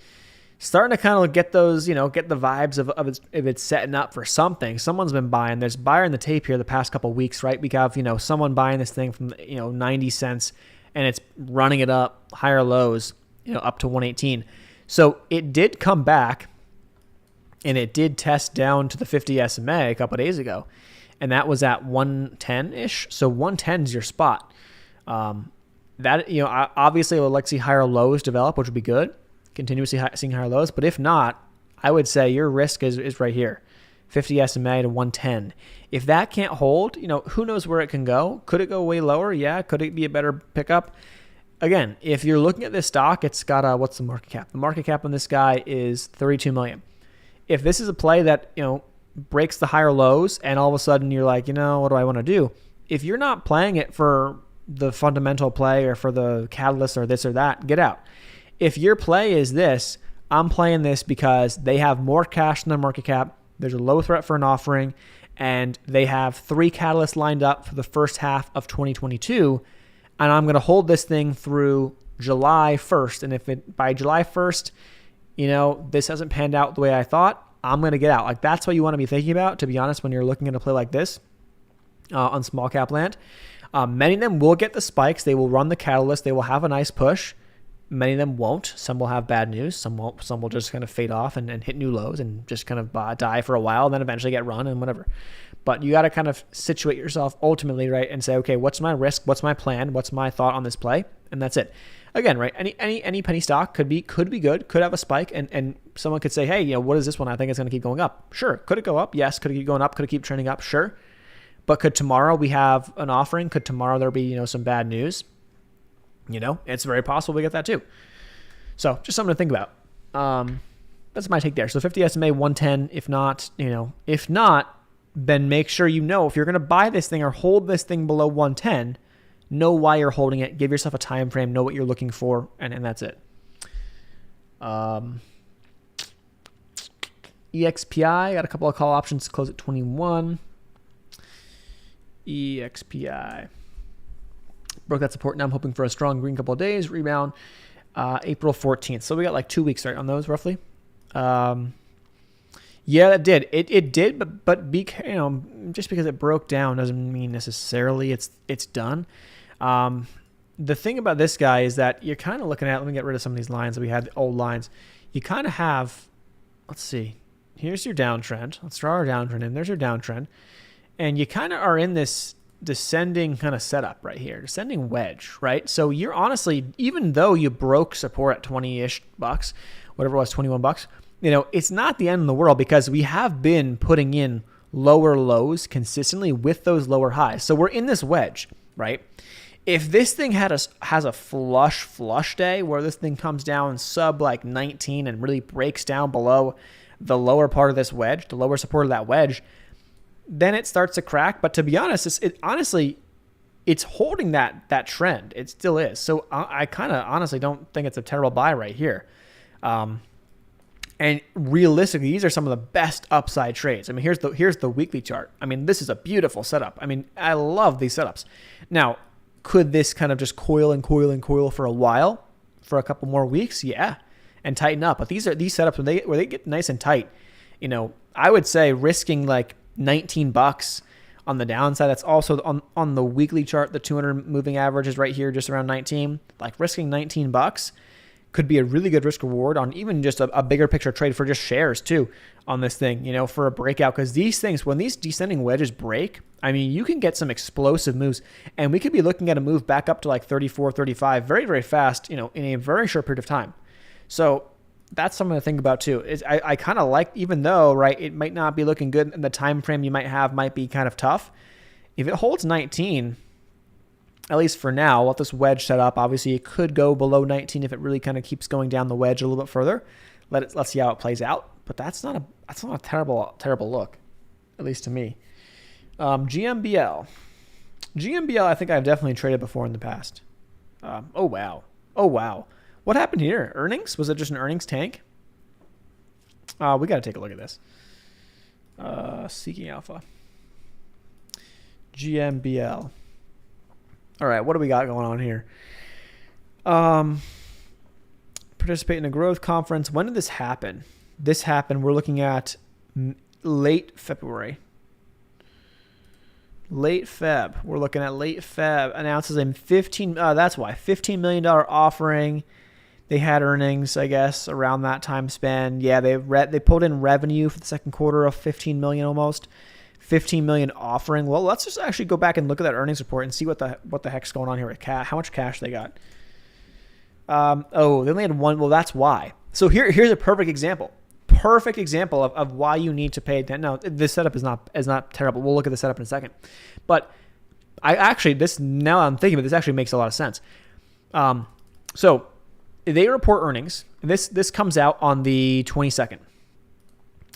Starting to kind of get those, get the vibes of if it's setting up for something. Someone's been buying. There's buyer in the tape here the past couple of weeks, right? We have, someone buying this thing from, 90 cents. And it's running it up higher lows, up to 118. So it did come back, and it did test down to the 50 SMA a couple of days ago, and that was at 110-ish. So 110 is your spot. That obviously I would like to see higher lows develop, which would be good. Continuously seeing higher lows, but if not, I would say your risk is right here. 50 SMA to 110. If that can't hold, who knows where it can go? Could it go way lower? Yeah. Could it be a better pickup? Again, if you're looking at this stock, it's got what's the market cap? The market cap on this guy is 32 million. If this is a play that, breaks the higher lows and all of a sudden you're like, what do I want to do? If you're not playing it for the fundamental play or for the catalyst or this or that, get out. If your play is this, I'm playing this because they have more cash than the market cap. There's a low threat for an offering, and they have 3 catalysts lined up for the first half of 2022, and I'm going to hold this thing through July 1st, and if it by July 1st, this hasn't panned out the way I thought, I'm going to get out. Like, that's what you want to be thinking about, to be honest, when you're looking at a play like this on small cap land. Many of them will get the spikes. They will run the catalyst. They will have a nice push. Many of them won't. Some will have bad news. Some won't. Some will just kind of fade off and hit new lows and just kind of die for a while and then eventually get run and whatever. But you got to kind of situate yourself ultimately, right, and say, okay, what's my risk? What's my plan? What's my thought on this play? And that's it. Again, right, any penny stock could be good, could have a spike, and someone could say, hey, what is this one? I think it's going to keep going up. Sure. Could it go up? Yes. Could it keep going up? Could it keep trending up? Sure. But could tomorrow we have an offering? Could tomorrow there be, some bad news? It's very possible we get that too. So just something to think about. That's my take there. So 50 SMA 110. If not, then make sure if you're going to buy this thing or hold this thing below 110, know why you're holding it. Give yourself a time frame. Know what you're looking for, and that's it. EXPI got a couple of call options. Close at 21. EXPI. Broke that support. Now I'm hoping for a strong green couple of days. Rebound April 14th. So we got like 2 weeks right on those roughly. Yeah, that did. It did, but just because it broke down doesn't mean necessarily it's done. The thing about this guy is that you're kind of looking at, let me get rid of some of these lines that we had, the old lines. You kind of have, let's see, here's your downtrend. Let's draw our downtrend in. There's your downtrend. And you kind of are in this descending kind of setup right here, descending wedge, right? So you're honestly, even though you broke support at 20-ish bucks, whatever it was, 21 bucks, it's not the end of the world because we have been putting in lower lows consistently with those lower highs. So we're in this wedge, right? If this thing has a flush day where this thing comes down sub like 19 and really breaks down below the lower part of this wedge, the lower support of that wedge, then it starts to crack. But to be honest, it's holding that trend. It still is. So I kind of honestly don't think it's a terrible buy right here. And realistically, these are some of the best upside trades. I mean, here's the weekly chart. I mean, this is a beautiful setup. I mean, I love these setups. Now, could this kind of just coil for a while, for a couple more weeks? Yeah, and tighten up. But these setups where they get nice and tight. I would say risking like $19 on the downside. That's also on the weekly chart. The 200 moving average is right here, just around 19. Like risking $19 could be a really good risk reward on even just a bigger picture trade for just shares too on this thing, for a breakout. Because these things, when these descending wedges break, I mean, you can get some explosive moves, and we could be looking at a move back up to like 34, 35 very, very fast, in a very short period of time. So that's something to think about too. I kind of like, even though, right, it might not be looking good and the time frame you might have might be kind of tough. If it holds 19, at least for now, let this wedge set up. Obviously, it could go below 19 if it really kind of keeps going down the wedge a little bit further. Let's see how it plays out. But that's not a terrible look, at least to me. Gmbl. Gmbl, I think I've definitely traded before in the past. Oh wow. What happened here? Earnings? Was it just an earnings tank? We got to take a look at this. Seeking Alpha. Gmbl. All right, what do we got going on here? Participate in a growth conference. When did this happen? This happened, we're looking at late February. Late Feb. We're looking at late Feb. Announces a $15 million offering. They had earnings, I guess, around that time span. Yeah, they pulled in revenue for the second quarter of $15 million almost. $15 million offering. Well, let's just actually go back and look at that earnings report and see what the heck's going on here with cash. How much cash they got? They only had one. Well, that's why. So here's a perfect example. Of why you need to pay attention. Now, this setup is not terrible. We'll look at the setup in a second. But now I'm thinking of it, this actually makes a lot of sense. So they report earnings. This comes out on the 22nd.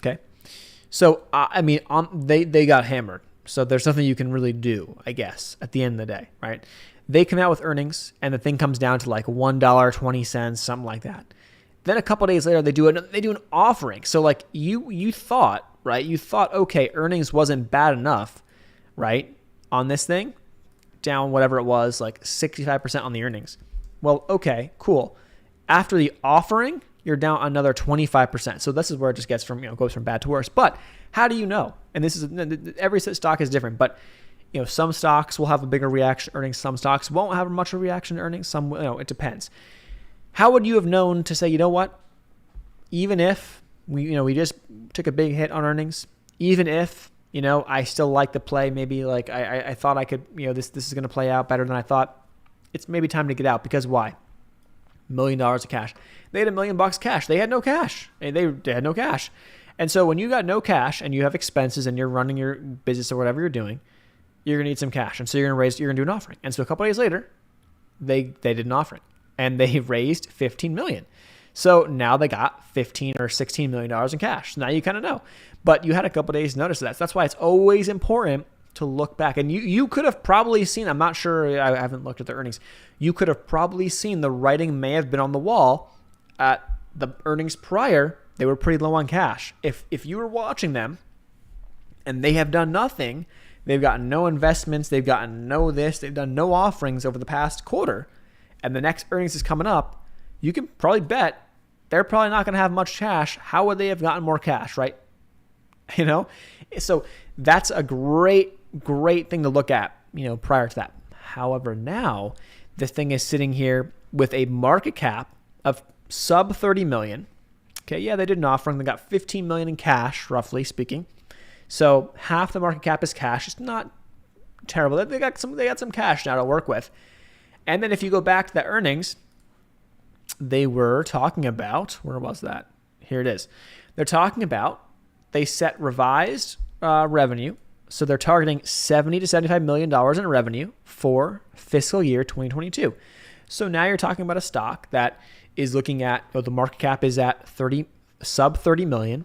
Okay. So, they got hammered. So there's nothing you can really do, I guess, at the end of the day, right? They come out with earnings, and the thing comes down to like $1.20, something like that. Then a couple of days later, they do an offering. So like you thought, right? You thought, okay, earnings wasn't bad enough, right? On this thing, down whatever it was, like 65% on the earnings. Well, okay, cool. After the offering, you're down another 25%. So this is where it just gets goes from bad to worse. But how do you know? And every stock is different. But some stocks will have a bigger reaction to earnings. Some stocks won't have much of a reaction to earnings. Some, it depends. How would you have known to say, what? Even if we just took a big hit on earnings, even if I still like the play, maybe like I thought I could, this is going to play out better than I thought. It's maybe time to get out because why? $1 million of cash. They had $1 million cash. They had no cash. They had no cash. And so when you got no cash and you have expenses and you're running your business or whatever you're doing, you're gonna need some cash. And so you're gonna do an offering. And so a couple of days later, they did an offering and they raised $15 million. So now they got $15 or $16 million in cash. So now you kind of know. But you had a couple of days notice of that. So that's why it's always important to look back. And you could have probably seen, I'm not sure, I haven't looked at the earnings. You could have probably seen the writing may have been on the wall at the earnings prior. They were pretty low on cash. If you were watching them and they have done nothing, they've gotten no investments, they've gotten no this, they've done no offerings over the past quarter, and the next earnings is coming up, you can probably bet they're probably not going to have much cash. How would they have gotten more cash, right? So that's a great thing to look at, prior to that. However, now this thing is sitting here with a market cap of sub 30 million. Okay, yeah, they did an offering. They got 15 million in cash, roughly speaking. So half the market cap is cash. It's not terrible. They got some cash now to work with. And then if you go back to the earnings, they were talking about, where was that? Here it is. They're talking about, they set revised revenue. So they're targeting $70 to $75 million in revenue for fiscal year 2022. So now you're talking about a stock that is looking at, the market cap is at sub 30 million.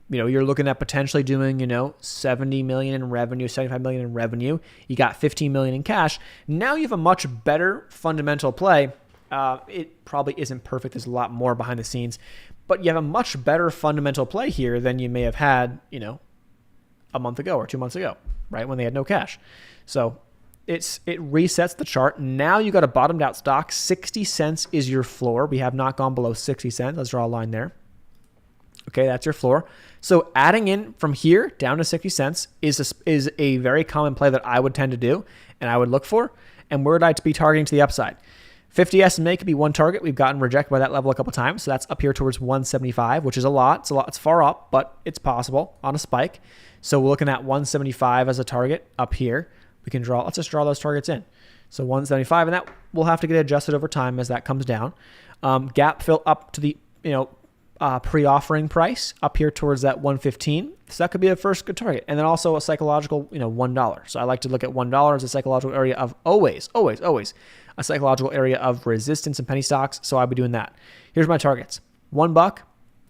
You're looking at potentially doing, 70 million in revenue, 75 million in revenue. You got 15 million in cash. Now you have a much better fundamental play. It probably isn't perfect. There's a lot more behind the scenes, but you have a much better fundamental play here than you may have had, a month ago or 2 months ago, right? When they had no cash. So it resets the chart. Now you got a bottomed out stock. 60 cents is your floor. We have not gone below 60 cents. Let's draw a line there. Okay, that's your floor. So adding in from here down to 60 cents is a very common play that I would tend to do and I would look for. And where would I be targeting to the upside? 50 SMA could be one target. We've gotten rejected by that level a couple times. So that's up here towards 175, which is a lot. It's far up, but it's possible on a spike. So we're looking at 175 as a target up here. Let's just draw those targets in. So 175, and that will have to get adjusted over time as that comes down. Gap fill up to the, pre-offering price up here towards that 115. So that could be a first good target. And then also a psychological, $1. So I like to look at $1 as a psychological area of always a psychological area of resistance in penny stocks. So I'll be doing that. Here's my targets. $1,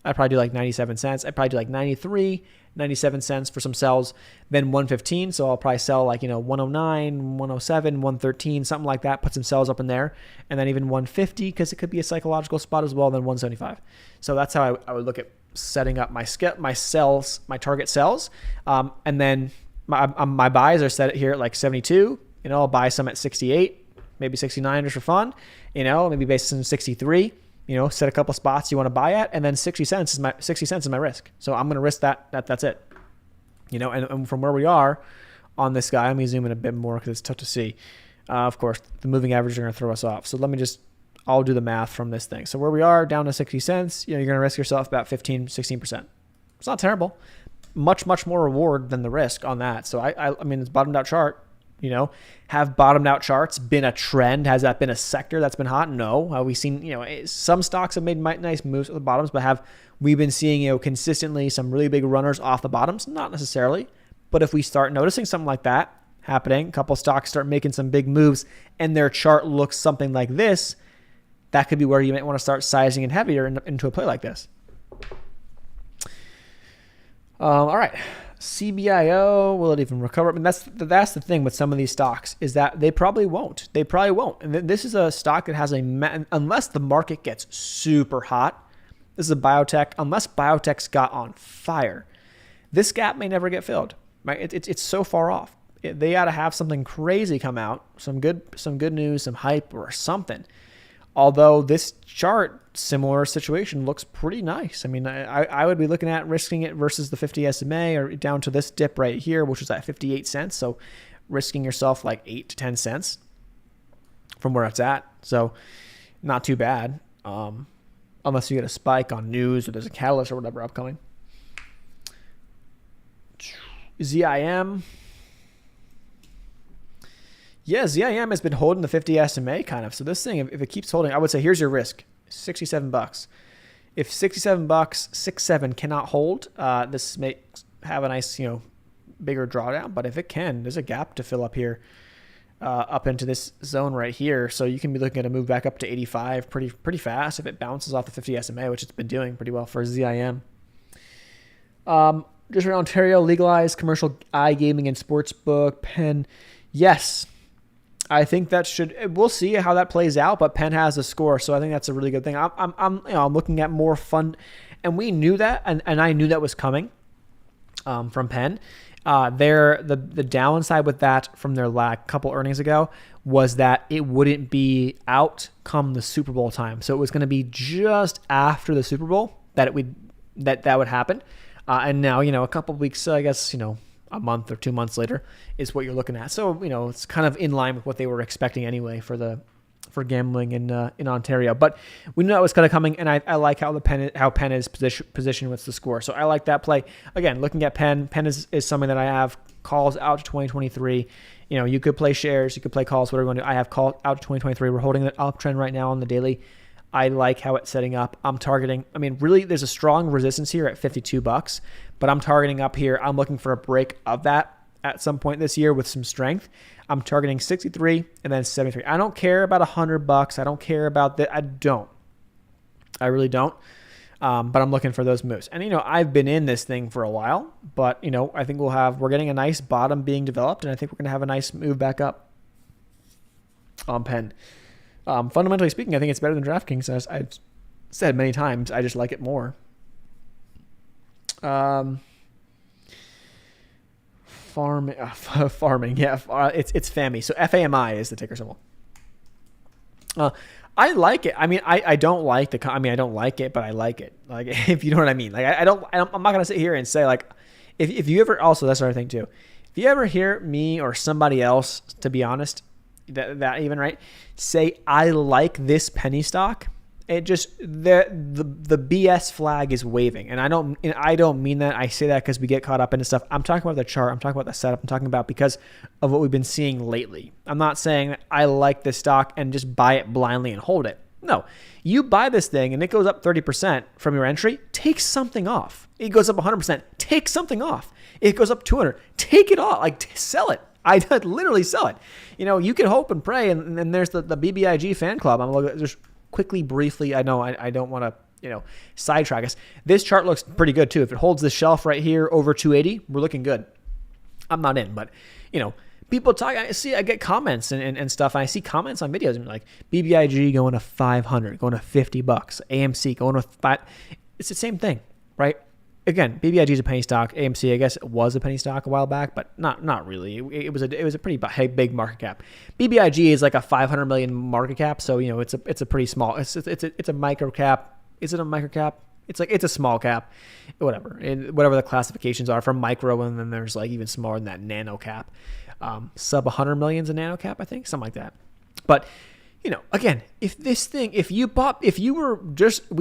I'd probably do like 97 cents. I'd probably do like 93, 97 cents for some sells. Then 115. So I'll probably sell like, 109, 107, 113, something like that. Put some sells up in there. And then even 150, because it could be a psychological spot as well, then 175. So that's how I would look at setting up my sells, my target sells. And then my buys are set here at like 72. I'll buy some at 68, maybe 69 just for fun. Maybe based on 63. Set a couple spots you want to buy at, and then 60 cents is my risk. So I'm going to risk that. That's it. And from where we are on this guy, let me zoom in a bit more because it's tough to see. Of course, the moving averages are going to throw us off. So I'll do the math from this thing. So where we are down to 60 cents, you're going to risk yourself about 15, 16%. It's not terrible. Much, much more reward than the risk on that. So I mean, it's bottomed out chart. Have bottomed out charts been a trend? Has that been a sector that's been hot? No. Have we seen, some stocks have made nice moves at the bottoms, but have we been seeing, consistently some really big runners off the bottoms? Not necessarily. But if we start noticing something like that happening, a couple stocks start making some big moves and their chart looks something like this, that could be where you might want to start sizing in heavier into a play like this. All right. CBIO, will it even recover? I mean, that's the thing with some of these stocks is that they probably won't. And this is a stock that has unless the market gets super hot, this is a biotech, unless biotech's got on fire, this gap may never get filled, right? It's so far off. They got to have something crazy come out, some good news, some hype or something. Although this chart, similar situation, looks pretty nice. I mean, I would be looking at risking it versus the 50 SMA or down to this dip right here, which is at 58 cents. So risking yourself like 8 to 10 cents from where it's at. So not too bad, unless you get a spike on news or there's a catalyst or whatever upcoming. ZIM. Yeah, ZIM has been holding the 50 SMA kind of. So this thing, if it keeps holding, I would say here's your risk, $67. If 67 bucks, 67 cannot hold, this may have a nice, bigger drawdown. But if it can, there's a gap to fill up here, up into this zone right here. So you can be looking at a move back up to 85 pretty fast if it bounces off the 50 SMA, which it's been doing pretty well for ZIM. Just around Ontario, legalized commercial iGaming and sportsbook. Penn, yes. I think we'll see how that plays out, but Penn has a score, so I think that's a really good thing. I'm looking at more fun, and we knew that, and I knew that was coming from Penn. The downside with that from their couple earnings ago was that it wouldn't be out come the Super Bowl time, so it was going to be just after the Super Bowl that would happen, and now a couple of weeks, I guess a month or 2 months later is what you're looking at. So, it's kind of in line with what they were expecting anyway for gambling in Ontario. But we knew that was kind of coming, and I like how Penn is positioned with the score. So I like that play. Again, looking at Penn is something that I have calls out to 2023. You could play shares, you could play calls, whatever you want to do. I have call out to 2023. We're holding an uptrend right now on the daily. I like how it's setting up. I'm targeting, really, there's a strong resistance here at $52, but I'm targeting up here. I'm looking for a break of that at some point this year with some strength. I'm targeting 63 and then 73. I don't care about $100. I don't care about that. I really don't. But I'm looking for those moves. And, I've been in this thing for a while, but, I think we're getting a nice bottom being developed, and I think we're going to have a nice move back up on Penn. Fundamentally speaking, I think it's better than DraftKings. As I've said many times, I just like it more. Farming, yeah. It's FAMI. So FAMI is the ticker symbol. I like it. I don't like I don't like it, but I like it. Like, if you know what I mean. Like, I'm not gonna sit here and say like, if you ever, also that's another thing too. If you ever hear me or somebody else, to be honest, that even, right? Say, I like this penny stock. It just, the BS flag is waving. And I don't mean that. I say that because we get caught up into stuff. I'm talking about the chart. I'm talking about the setup. I'm talking about because of what we've been seeing lately. I'm not saying I like this stock and just buy it blindly and hold it. No, you buy this thing and it goes up 30% from your entry, take something off. It goes up 100%, take something off. It goes up 200, take it off, like sell it. I'd literally sell it. You can hope and pray. And then there's the BBIG fan club. I'm looking just quickly, briefly. I know I don't want to, sidetrack us. This chart looks pretty good too. If it holds this shelf right here over 280, we're looking good. I'm not in, but people talk. I get comments and stuff. And I see comments on videos and like BBIG going to 500, going to $50, AMC going to 5. It's the same thing, right? Again, BBIG is a penny stock. AMC, I guess it was a penny stock a while back, but not really. It was a pretty big market cap. BBIG is like a 500 million market cap, so it's a pretty small. It's a micro cap. Is it a micro cap? It's a small cap, whatever. And whatever the classifications are for micro, and then there's like even smaller than that nano cap. Sub 100 million is a nano cap, I think, something like that. But again, we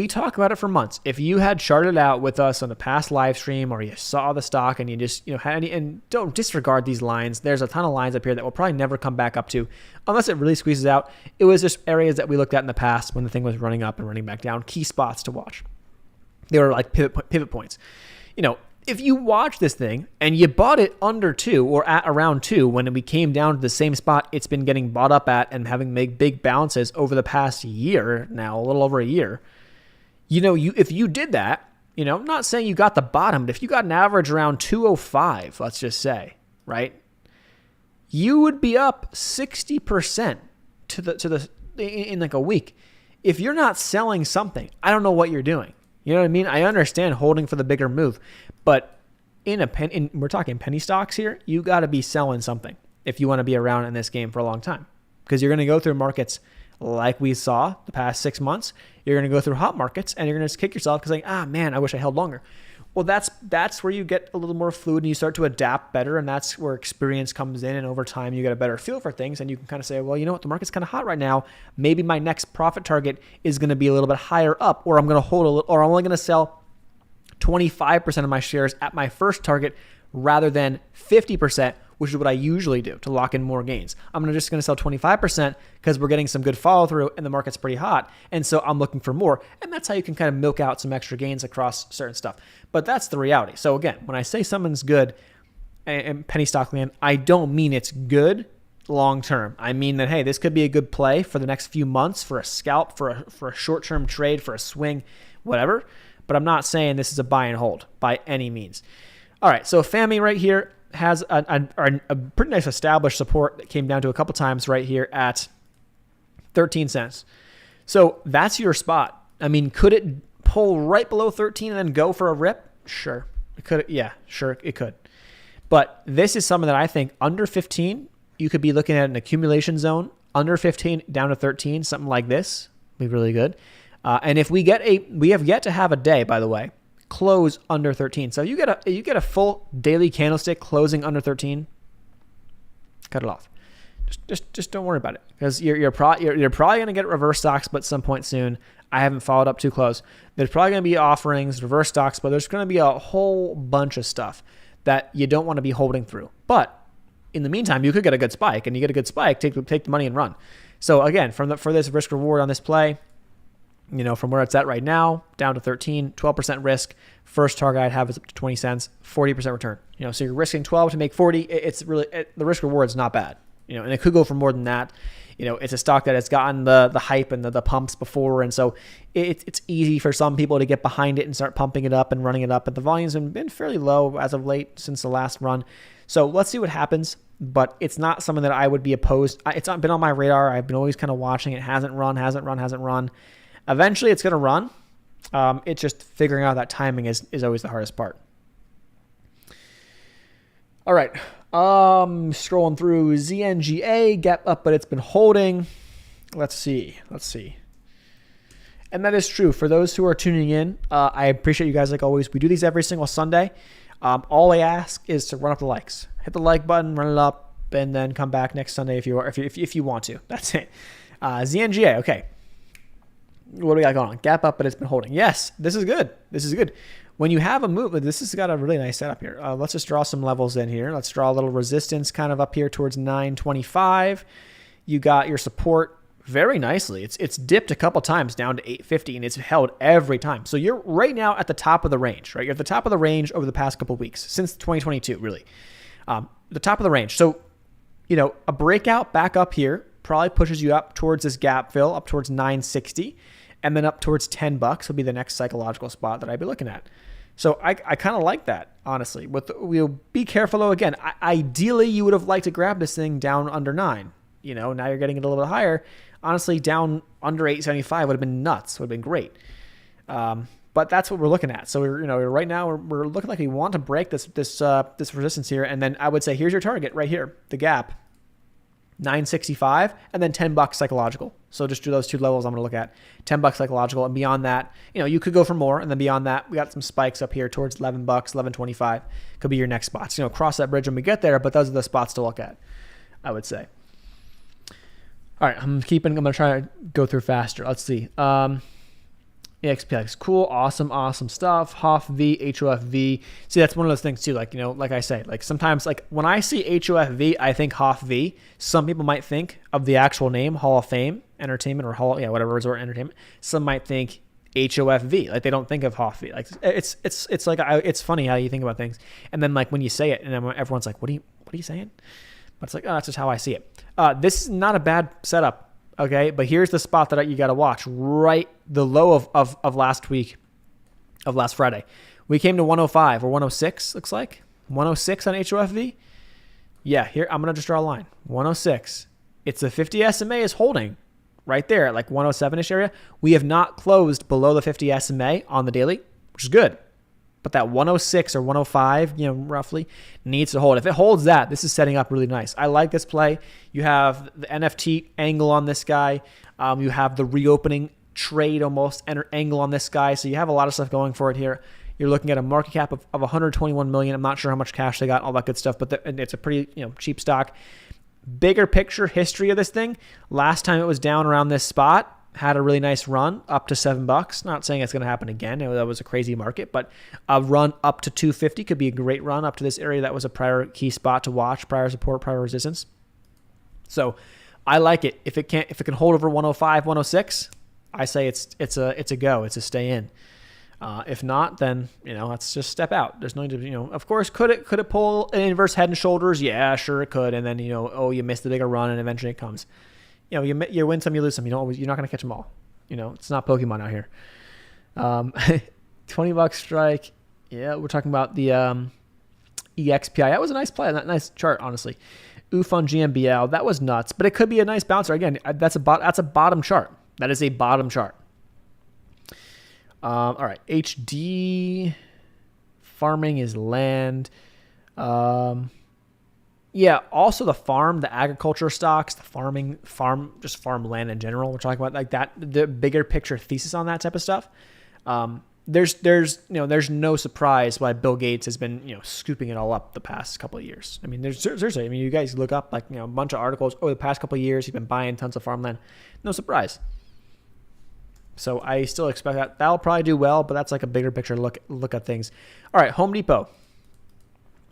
talk about it for months. If you had charted out with us on a past live stream, or you saw the stock and you just, and don't disregard these lines. There's a ton of lines up here that we'll probably never come back up to unless it really squeezes out. It was just areas that we looked at in the past when the thing was running up and running back down, key spots to watch. They were like pivot points. If you watch this thing and you bought it under 2 or at around 2 when we came down to the same spot it's been getting bought up at and having made big bounces over the past year now, a little over a year, if you did that, I'm not saying you got the bottom, but if you got an average around 205, let's just say, right, you would be up 60% in like a week. If you're not selling something, I don't know what you're doing. You know what I mean? I understand holding for the bigger move, but we're talking penny stocks here. You got to be selling something if you want to be around in this game for a long time, because you're going to go through markets like we saw the past 6 months. You're going to go through hot markets and you're going to kick yourself because man, I wish I held longer. Well, that's where you get a little more fluid and you start to adapt better, and that's where experience comes in, and over time you get a better feel for things, and you can kind of say, well, you know what, the market's kind of hot right now. Maybe my next profit target is going to be a little bit higher up, or I'm going to hold a little, or I'm only going to sell 25% of my shares at my first target rather than 50%, which is what I usually do to lock in more gains. I'm just going to sell 25% because we're getting some good follow through and the market's pretty hot. And so I'm looking for more. And that's how you can kind of milk out some extra gains across certain stuff. But that's the reality. So again, when I say something's good in penny stock land, I don't mean it's good long term. I mean that, hey, this could be a good play for the next few months, for a scalp, for a short-term trade, for a swing, whatever. But I'm not saying this is a buy and hold by any means. All right, so FAMI right here has a pretty nice established support that came down to a couple times right here at 13 cents. So that's your spot. I mean, could it pull right below 13 and then go for a rip? Sure. It could. Yeah, sure, it could. But this is something that I think under 15, you could be looking at an accumulation zone. Under 15 down to 13, something like this would be really good. And if we have yet to have a day, by the way, close under 13. So you get a full daily candlestick closing under 13. Cut it off. Just don't worry about it, because you're probably going to get reverse stocks, but at some point soon. I haven't followed up too close. There's probably going to be offerings, reverse stocks, but there's going to be a whole bunch of stuff that you don't want to be holding through. But in the meantime, you could get a good spike, and you get a good spike, take the money and run. So again, for this risk reward on this play, from where it's at right now, down to 13, 12% risk. First target I'd have is up to 20 cents, 40% return. So you're risking 12 to make 40. It's really, the risk reward is not bad. And it could go for more than that. It's a stock that has gotten the hype and the pumps before. And so it's easy for some people to get behind it and start pumping it up and running it up. But the volumes have been fairly low as of late since the last run. So let's see what happens. But it's not something that I would be opposed. It's not been on my radar. I've been always kind of watching. It hasn't run. Eventually, it's going to run. It's just figuring out that timing is always the hardest part. All right. Scrolling through ZNGA, gap up, but it's been holding. Let's see. And that is true. For those who are tuning in, I appreciate you guys like always. We do these every single Sunday. All I ask is to run up the likes. Hit the like button, run it up. and then come back next Sunday if you want to. That's it. ZNGA, okay. What do we got going on? Gap up, but it's been holding. Yes, this is good. This is good. When you have a move, this has got a really nice setup here. Let's just draw some levels in here. Let's draw a little resistance kind of up here towards 925. You got your support very nicely. It's dipped a couple times down to 850, and it's held every time. So you're right now at the top of the range, right? You're at the top of the range over the past couple of weeks, since 2022, really. The top of the range. So, a breakout back up here probably pushes you up towards this gap fill, up towards 960. And then up towards $10 will be the next psychological spot that I'd be looking at. So I kind of like that, honestly. We'll be careful though. Again, ideally you would have liked to grab this thing down under 9. Now you're getting it a little bit higher. Honestly, down under 875 would have been nuts. Would have been great. But that's what we're looking at. So right now we're looking like we want to break this resistance here. And then I would say here's your target right here, the gap. 965 and then $10 psychological. So just do those two levels I'm going to look at. $10 psychological, and beyond that, you could go for more, and then beyond that, we got some spikes up here towards $11, $11.25 could be your next spots. Cross that bridge when we get there, but those are the spots to look at, I would say. All right, I'm going to try to go through faster. Let's see. EXPX, cool, awesome stuff. HOFV, HOFV. See, that's one of those things too. Like I say, sometimes when I see HOFV, I think HOFV. Some people might think of the actual name, Hall of Fame Entertainment, or whatever, Resort Entertainment. Some might think HOFV. They don't think of HOFV. It's funny how you think about things. And then when you say it, and everyone's like, what are you saying? But it's that's just how I see it. This is not a bad setup. Okay, but here's the spot that you got to watch. Right, the low of last week, of last Friday. We came to 105 or 106, looks like. 106 on HOFV. Yeah, here, I'm going to just draw a line. 106. It's the 50 SMA is holding right there at 107-ish area. We have not closed below the 50 SMA on the daily, which is good. But that 106 or 105, roughly, needs to hold. If it holds that, this is setting up really nice. I like this play. You have the NFT angle on this guy. You have the reopening trade almost angle on this guy. So you have a lot of stuff going for it here. You're looking at a market cap of 121 million. I'm not sure how much cash they got, all that good stuff, but it's a pretty cheap stock. Bigger picture history of this thing. Last time it was down around this spot, had a really nice run up to $7. Not saying it's going to happen again. That was a crazy market, but a run up to 250 could be a great run up to this area. That was a prior key spot to watch, prior support, prior resistance. So I like it. If it can hold over 105, 106, I say it's a go. It's a stay in. If not, then let's just step out. There's no need to of course, could it pull an inverse head and shoulders? Yeah, sure it could. And then you missed the bigger run, and eventually it comes. You win some, you lose some. You're not going to catch them all. It's not Pokemon out here. $20 strike. Yeah, we're talking about the EXPI. That was a nice play. Nice chart, honestly. OOF on Gmbl. That was nuts, but it could be a nice bouncer. Again, that's a bottom chart. That is a bottom chart. All right. HD farming is land. Yeah, also the agriculture stocks, the farm land in general. We're talking about that, the bigger picture thesis on that type of stuff. There's no surprise why Bill Gates has been scooping it all up the past couple of years. Seriously, you guys look up a bunch of articles over the past couple of years. He's been buying tons of farmland. No surprise. So I still expect that'll probably do well, but that's a bigger picture look at things. All right, Home Depot.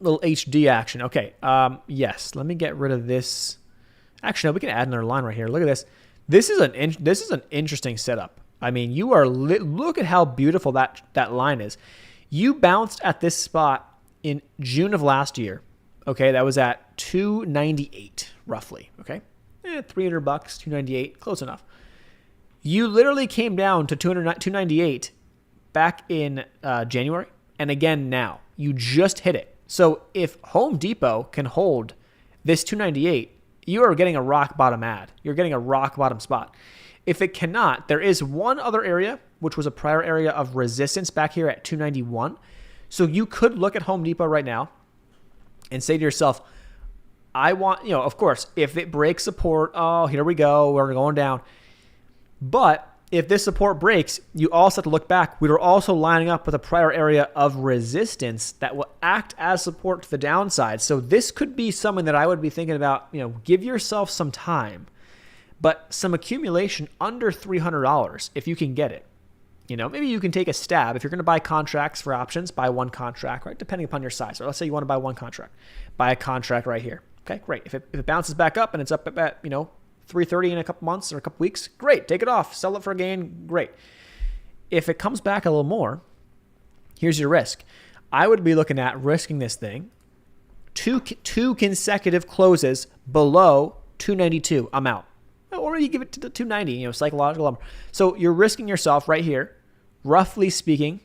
Little HD action. Okay. Yes. Let me get rid of this. Actually, no, we can add another line right here. Look at this. This is an interesting setup. You are look at how beautiful that line is. You bounced at this spot in June of last year. Okay, that was at 298 roughly. Okay, $300, 298, close enough. You literally came down to 298 back in January, and again now. You just hit it. So if Home Depot can hold this 298, you are getting a rock bottom ad. You're getting a rock bottom spot. If it cannot, there is one other area, which was a prior area of resistance back here at 291. So you could look at Home Depot right now and say to yourself, I want, of course, if it breaks support, oh, here we go, we're going down. But if this support breaks, you also have to look back. We were also lining up with a prior area of resistance that will act as support to the downside. So this could be something that I would be thinking about, give yourself some time, but some accumulation under $300 if you can get it. Maybe you can take a stab. If you're going to buy contracts for options, buy one contract, right? Depending upon your size. Or let's say you want to buy one contract. Buy a contract right here. Okay, great. If it bounces back up and it's up at 330 in a couple months or a couple weeks, great. Take it off. Sell it for a gain. Great. If it comes back a little more, here's your risk. I would be looking at risking this thing two consecutive closes below 292. I'm out. Or you give it to the 290, psychological lumber. So you're risking yourself right here, roughly speaking,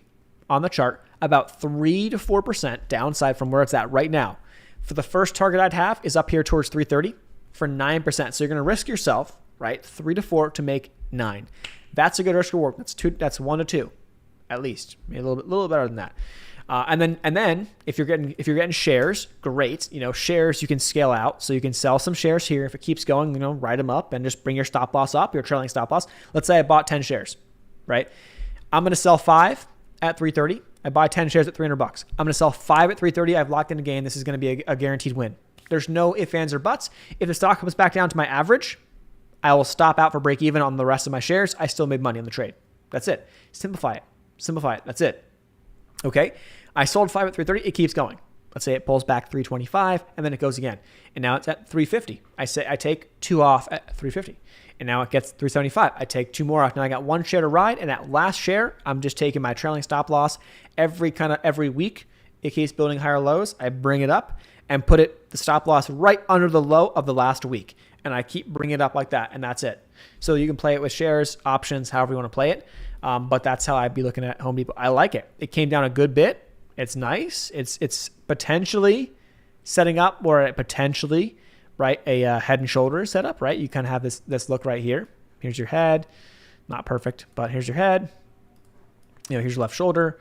on the chart, about 3 to 4% downside from where it's at right now. For the first target I'd have is up here towards 330 for 9%. So you're going to risk yourself, right? 3 to 4 to make 9. That's a good risk reward. That's 1 to 2, at least. Maybe a little better than that. And then if you're getting shares, great. Shares you can scale out, so you can sell some shares here. If it keeps going, write them up and just bring your stop loss up, your trailing stop loss. Let's say I bought 10 shares, right? I'm going to sell 5 at 330. I buy 10 shares at $300. I'm going to sell 5 at 330. I've locked in a gain. This is going to be a guaranteed win. There's no ifs, ands, or buts. If the stock comes back down to my average, I will stop out for break even on the rest of my shares. I still made money on the trade. That's it. Simplify it. That's it. Okay. I sold 5 at 330. It keeps going. Let's say it pulls back 325 and then it goes again. And now it's at 350. I take 2 off at 350. And now it gets 375. I take 2 more off. Now I got 1 share to ride. And that last share, I'm just taking my trailing stop loss every week. It keeps building higher lows. I bring it up and put the stop loss right under the low of the last week. And I keep bringing it up like that. And that's it. So you can play it with shares, options, however you want to play it. But that's how I'd be looking at Home Depot. I like it. It came down a good bit. It's nice. It's potentially setting up where it potentially, right, a head and shoulders setup, right? You kind of have this look right here. Here's your head. Not perfect, but here's your head. Here's your left shoulder.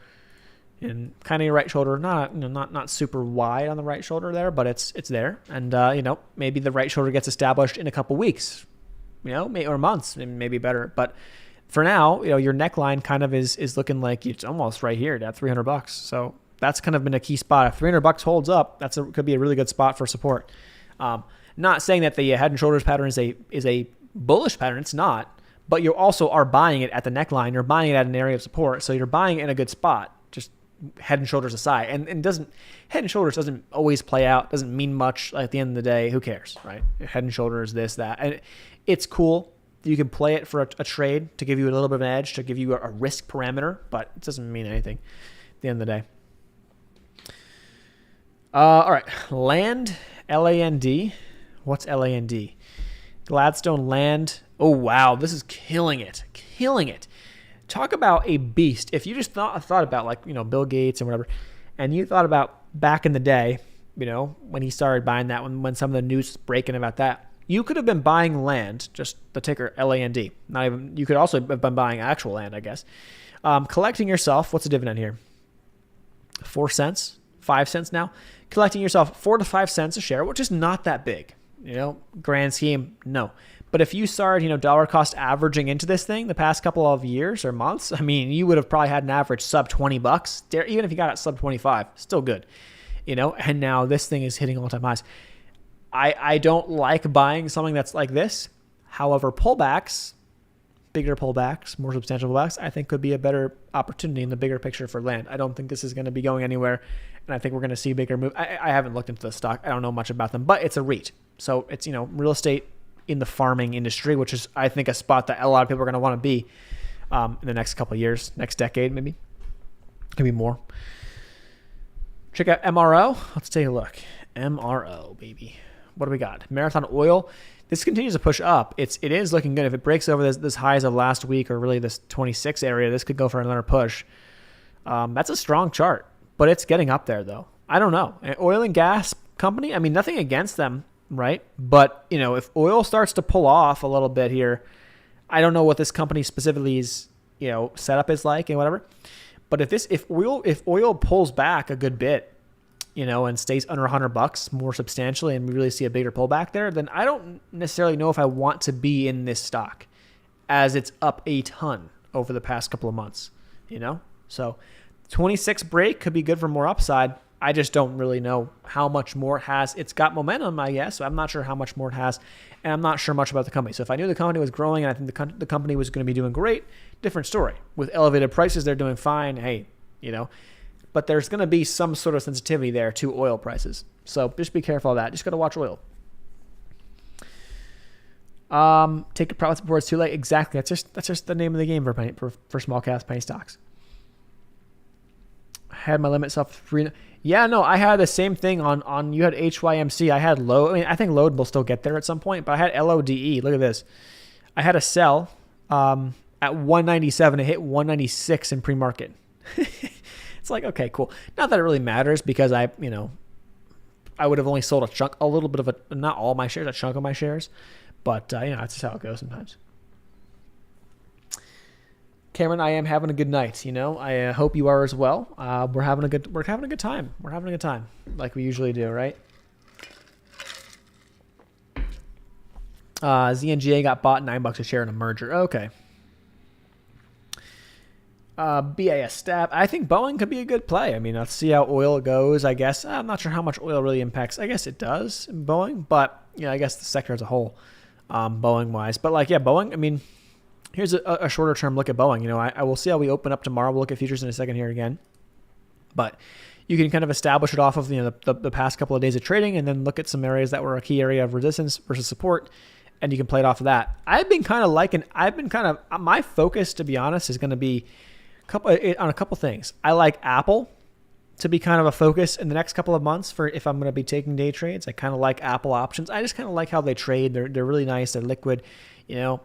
And kind of your right shoulder, not super wide on the right shoulder there, but it's there. And maybe the right shoulder gets established in a couple weeks, or months, maybe better. But for now, your neckline kind of is looking like it's almost right here at $300. So that's kind of been a key spot. If $300 holds up, could be a really good spot for support. Not saying that the head and shoulders pattern is a bullish pattern. It's not, but you also are buying it at the neckline. You're buying it at an area of support. So you're buying it in a good spot. Just head and shoulders aside, and head and shoulders doesn't always play out, doesn't mean much. At the end of the day, who cares, right? Head and shoulders, this, that, and it's cool. You can play it for a trade to give you a little bit of an edge, to give you a risk parameter, but it doesn't mean anything at the end of the day. All right, land, LAND. What's LAND? Gladstone Land. Oh wow, this is killing it. Talk about a beast. If you just thought about Bill Gates and whatever, and you thought about back in the day, when he started buying that, when some of the news was breaking about that, you could have been buying land, just the ticker LAND. Not even. You could also have been buying actual land, I guess. Collecting yourself. What's the dividend here? 4 cents, 5 cents now. Collecting yourself 4 to 5 cents a share, which is not that big. Grand scheme, no. But if you started, dollar cost averaging into this thing the past couple of years or months, you would have probably had an average sub $20. Even if you got it sub 25, still good. And now this thing is hitting all-time highs. I don't like buying something that's like this. However, bigger pullbacks, more substantial pullbacks, I think could be a better opportunity in the bigger picture for land. I don't think this is going to be going anywhere, and I think we're going to see a bigger move. I haven't looked into the stock. I don't know much about them, but it's a REIT. So it's, real estate in the farming industry, which is, I think, a spot that a lot of people are going to want to be in the next couple of years, next decade maybe. Could be more. Check out MRO. Let's take a look. MRO, baby. What do we got? Marathon Oil. This continues to push up. It is looking good. If it breaks over this highs of last week, or really this 26 area, this could go for another push. That's a strong chart, but it's getting up there though. I don't know. An oil and gas company, nothing against them, right? But if oil starts to pull off a little bit here, I don't know what this company specifically is, setup is like and whatever. But if oil pulls back a good bit, and stays under $100 more substantially, and we really see a bigger pullback there, then I don't necessarily know if I want to be in this stock. as it's up a ton over the past couple of months, So 26 break could be good for more upside. I just don't really know how much more it has. It's got momentum, I guess. So I'm not sure how much more it has, and I'm not sure much about the company. So if I knew the company was growing and I think the company was going to be doing great, different story. With elevated prices, they're doing fine. Hey, but there's going to be some sort of sensitivity there to oil prices. So just be careful of that. Just got to watch oil. Take your profits before it's too late. Exactly. That's just the name of the game for small caps penny stocks. I had my limit self free. Yeah, no, I had the same thing on you had HYMC. I had low. I mean, I think load will still get there at some point, but I had LODE. Look at this. I had a sell at 197. It hit 196 in pre-market. It's like, okay, cool. Not that it really matters because I would have only sold a little bit of not all my shares, a chunk of my shares. But, that's just how it goes sometimes. Cameron, I am having a good night. I hope you are as well. We're having a good time. We're having a good time like we usually do, right? ZNGA got bought $9 a share in a merger. Okay. BAS stab. I think Boeing could be a good play. I mean, let's see how oil goes, I guess. I'm not sure how much oil really impacts. I guess it does in Boeing, but, I guess the sector as a whole. Boeing-wise. But, Boeing, I mean, here's a shorter-term look at Boeing. I will see how we open up tomorrow. We'll look at futures in a second here again. But you can kind of establish it off of, the past couple of days of trading and then look at some areas that were a key area of resistance versus support, and you can play it off of that. My focus, to be honest, is going to be on a couple things. I like Apple to be kind of a focus in the next couple of months for if I'm going to be taking day trades. I kind of like Apple options. I just kind of like how they trade. They're really nice. They're liquid. A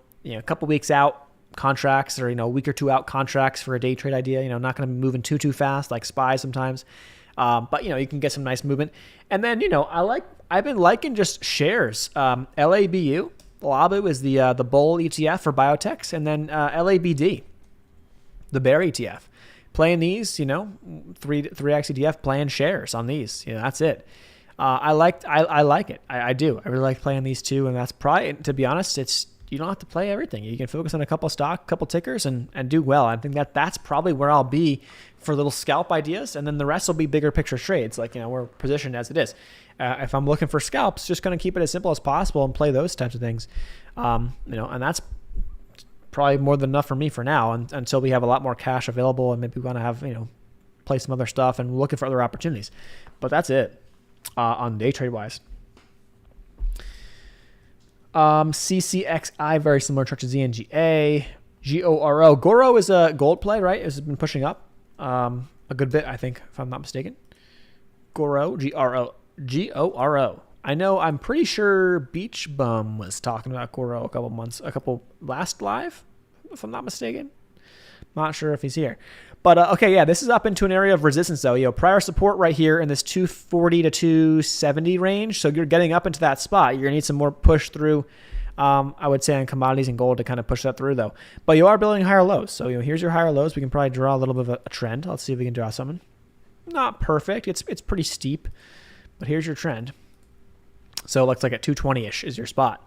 couple weeks out contracts or a week or two out contracts for a day trade idea. Not going to be moving too fast like SPY sometimes. But you can get some nice movement. And then I've been liking just shares. LABU is the bull ETF for biotechs, and then LABD, the bear ETF. Playing these, 3x ETF, playing shares on these. That's it. I like it. I do. I really like playing these two, and that's probably, to be honest, you don't have to play everything. You can focus on a couple stock, couple tickers, and do well. I think that's probably where I'll be for little scalp ideas, and then the rest will be bigger picture trades. We're positioned as it is. If I'm looking for scalps, just going to keep it as simple as possible and play those types of things. And that's probably more than enough for me for now until we have a lot more cash available and maybe we want to have, play some other stuff and looking for other opportunities. But that's it on day trade wise. CCXI, very similar chart to ZNGA. GORO. Goro is a gold play, right? It's been pushing up a good bit, I think, if I'm not mistaken. Goro, Goro. I'm pretty sure Beach Bum was talking about Goro last live, if I'm not mistaken. Not sure if he's here. But, okay, yeah, this is up into an area of resistance, though. Prior support right here in this 240 to 270 range. So you're getting up into that spot. You're going to need some more push through, I would say, on commodities and gold to kind of push that through, though. But you are building higher lows. So, here's your higher lows. We can probably draw a little bit of a trend. Let's see if we can draw something. Not perfect. It's pretty steep. But here's your trend. So it looks like at 220-ish is your spot.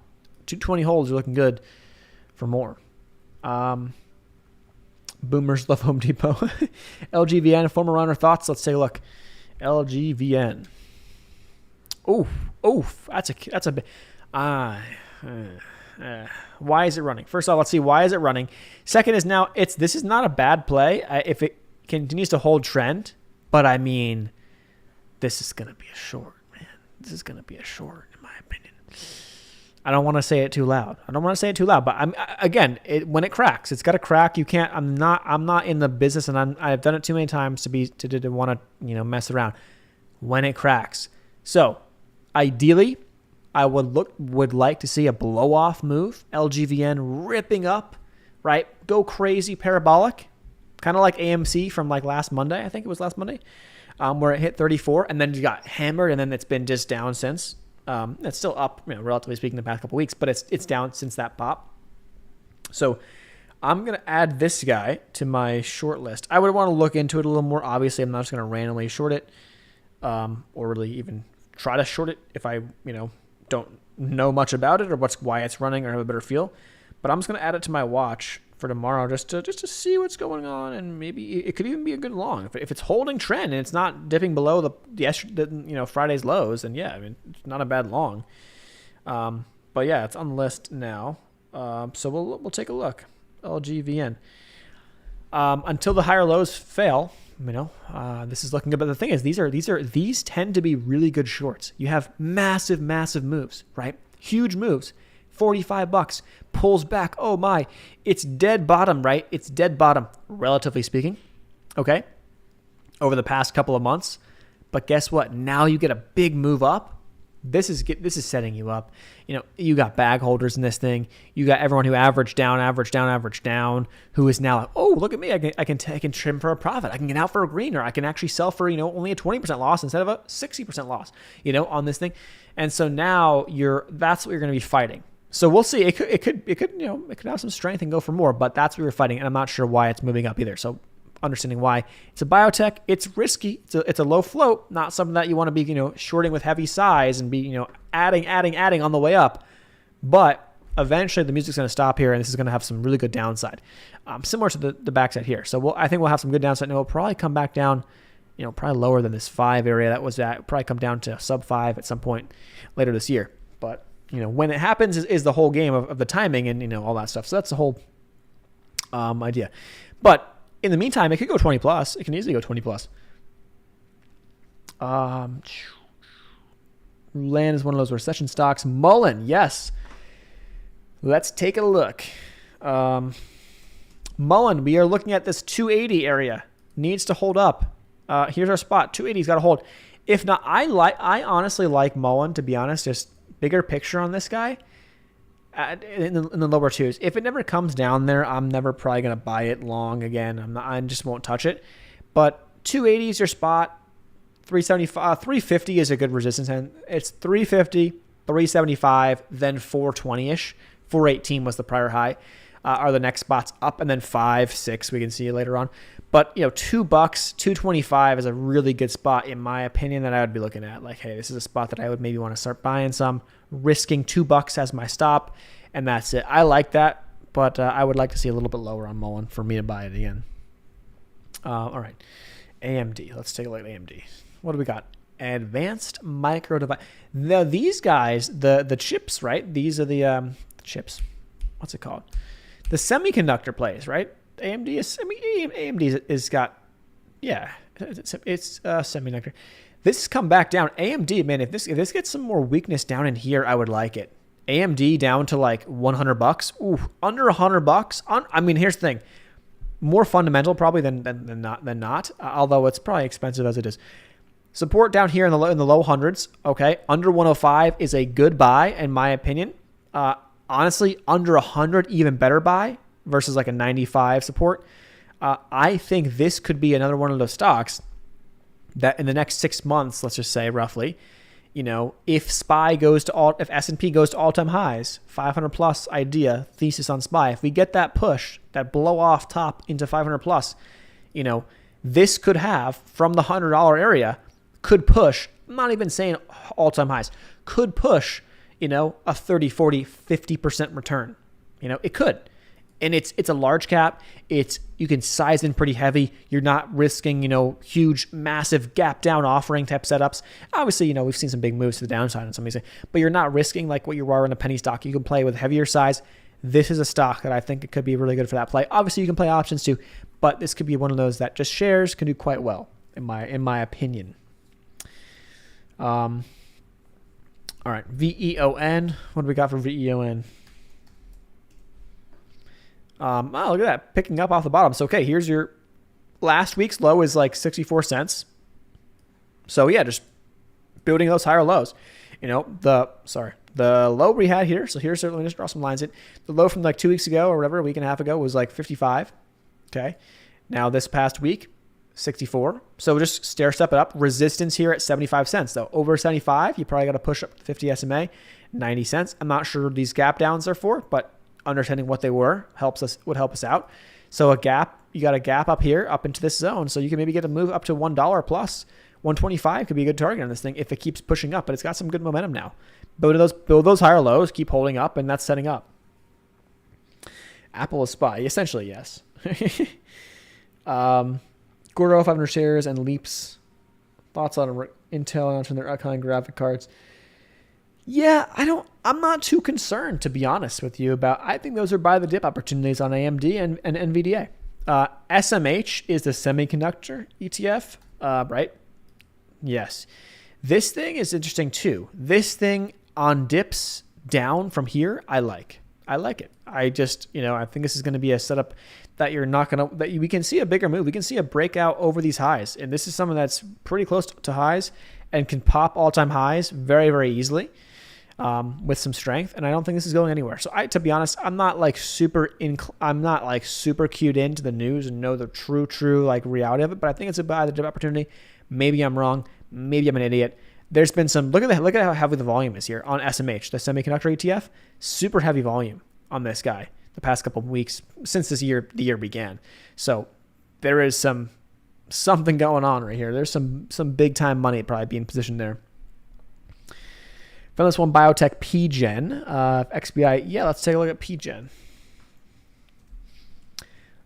220 holds are looking good for more. Boomers love Home Depot. LGVN, former runner thoughts. Let's take a look. LGVN. Oof. That's a bit. Why is it running? First off, let's see, why is it running? Second is now, this is not a bad play if it continues to hold trend, but I mean, this is going to be a short, man. This is going to be a short, in my opinion. I don't want to say it too loud. But when it cracks, it's got to crack. You can't. I'm not in the business, and I've done it too many times to want to mess around. When it cracks, so ideally, I would like to see a blow off move. LGVN ripping up, right? Go crazy, parabolic, kind of like AMC from like last Monday. I think it was last Monday, where it hit 34, and then you got hammered, and then it's been just down since. It's still up, relatively speaking, the past couple weeks, but it's down since that pop. So I'm going to add this guy to my short list. I would want to look into it a little more. Obviously, I'm not just going to randomly short it, or really even try to short it if I, don't know much about it or why it's running or have a better feel. but I'm just going to add it to my watch for tomorrow just to see what's going on, and maybe it could even be a good long. If it's holding trend and it's not dipping below the Friday's lows, then yeah, I mean, it's not a bad long. But yeah, it's on the list now. So we'll take a look. LGVN. Until the higher lows fail, this is looking good. But the thing is, these tend to be really good shorts. You have massive moves, right? Huge moves. $45 pulls back. Oh my, it's dead bottom, right? It's dead bottom, relatively speaking. Okay, over the past couple of months. But guess what? Now you get a big move up. This is setting you up. You got bag holders in this thing. You got everyone who averaged down, who is now like, oh, look at me. I can trim for a profit. I can get out for a green, or I can actually sell for only a 20% loss instead of a 60% loss. On this thing, and so now that's what you're going to be fighting. So we'll see. It could have some strength and go for more, but that's what we're fighting, and I'm not sure why it's moving up either. So understanding why it's a biotech, it's risky. It's a low float, not something that you want to be shorting with heavy size and be adding on the way up. But eventually the music's going to stop here, and this is going to have some really good downside, similar to the backside here. So I think we'll have some good downside, and it'll probably come back down, probably lower than this 5 area that was at. It'll probably come down to sub 5 at some point later this year. But when it happens is the whole game of the timing and all that stuff. So that's the whole idea. But in the meantime, it could go 20 plus. It can easily go 20 plus. Land is one of those recession stocks. Mullen, yes. Let's take a look. Mullen, we are looking at this 280 area. Needs to hold up. Here's our spot. 280's got to hold. If not, I honestly like Mullen, to be honest. Just bigger picture on this guy. In the lower twos. If it never comes down there, I'm never probably going to buy it long again. I just won't touch it. But 280 is your spot. 375, 350 is a good resistance. And it's 350, 375, then 420-ish. 418 was the prior high. Are the next spots up, and then 5, 6 we can see later on. But $2, 225 is a really good spot in my opinion that I would be looking at. Like, hey, this is a spot that I would maybe want to start buying some, risking $2 as my stop, and that's it. I like that, but I would like to see a little bit lower on Mullen for me to buy it again. All right, AMD. Let's take a look at AMD. What do we got? Advanced Micro Device. Now these guys, the chips, right? These are the chips. What's it called? The semiconductor plays, right? AMD is got, yeah, it's semiconductor. This has come back down. AMD, man, if this gets some more weakness down in here, I would like it. AMD down to like $100. Ooh, under $100. I mean, here's the thing. More fundamental probably than not. Although it's probably expensive as it is. Support down here in the low hundreds. Okay, under 105 is a good buy in my opinion. Honestly, under 100 even better buy versus like a 95 support. I think this could be another one of those stocks that in the next 6 months, let's just say roughly, if SPY goes to if S&P goes to all-time highs, 500 plus idea thesis on SPY, if we get that push, that blow off top into 500 plus, this could have from the $100 area could push. I'm not even saying all-time highs, could push. A 30, 40, 50% return. It could. And it's a large cap. You can size in pretty heavy. You're not risking, huge, massive gap down offering type setups. Obviously, we've seen some big moves to the downside on some of these, but you're not risking like what you are in a penny stock. You can play with heavier size. This is a stock that I think it could be really good for that play. Obviously, you can play options too, but this could be one of those that just shares can do quite well, in my opinion. All right, VEON. What do we got for VEON? Oh, look at that, picking up off the bottom. So, okay, here's your last week's low is like 64 cents. So, yeah, just building those higher lows. The low we had here. So, here's certainly just draw some lines in. The low from like 2 weeks ago or whatever, a week and a half ago was like 55. Okay. Now, this past week, 64. So just stair step it up. Resistance here at 75 cents though. Over 75, you probably got to push up to 50 SMA, 90 cents. I'm not sure these gap downs are for, but understanding what they would help us out. So you got a gap up here, up into this zone. So you can maybe get a move up to $1 plus. 125 could be a good target on this thing if it keeps pushing up, but it's got some good momentum now. Build those higher lows, keep holding up, and that's setting up. Apple is SPY. Essentially, yes. Goro 500 shares and Leaps. Thoughts on Intel announcing their upcoming graphic cards? Yeah, I'm not too concerned, to be honest with you, I think those are buy the dip opportunities on AMD and NVDA. SMH is the Semiconductor Etf, right? Yes. This thing is interesting too. This thing on dips down from here, I like it. I just, I think this is going to be a setup that we can see a bigger move. We can see a breakout over these highs. And this is something that's pretty close to highs and can pop all-time highs very, very easily. With some strength, and I don't think this is going anywhere. So to be honest, I'm not super cued into the news and know the true reality of it. But I think it's a buy the dip opportunity. Maybe I'm wrong. Maybe I'm an idiot. There's been some look at how heavy the volume is here on SMH, the Semiconductor ETF. Super heavy volume on this guy the past couple of weeks since the year began. So there is something going on right here. There's some big time money probably being positioned there. Found this one, biotech PGen, XBI. Yeah, let's take a look at PGen.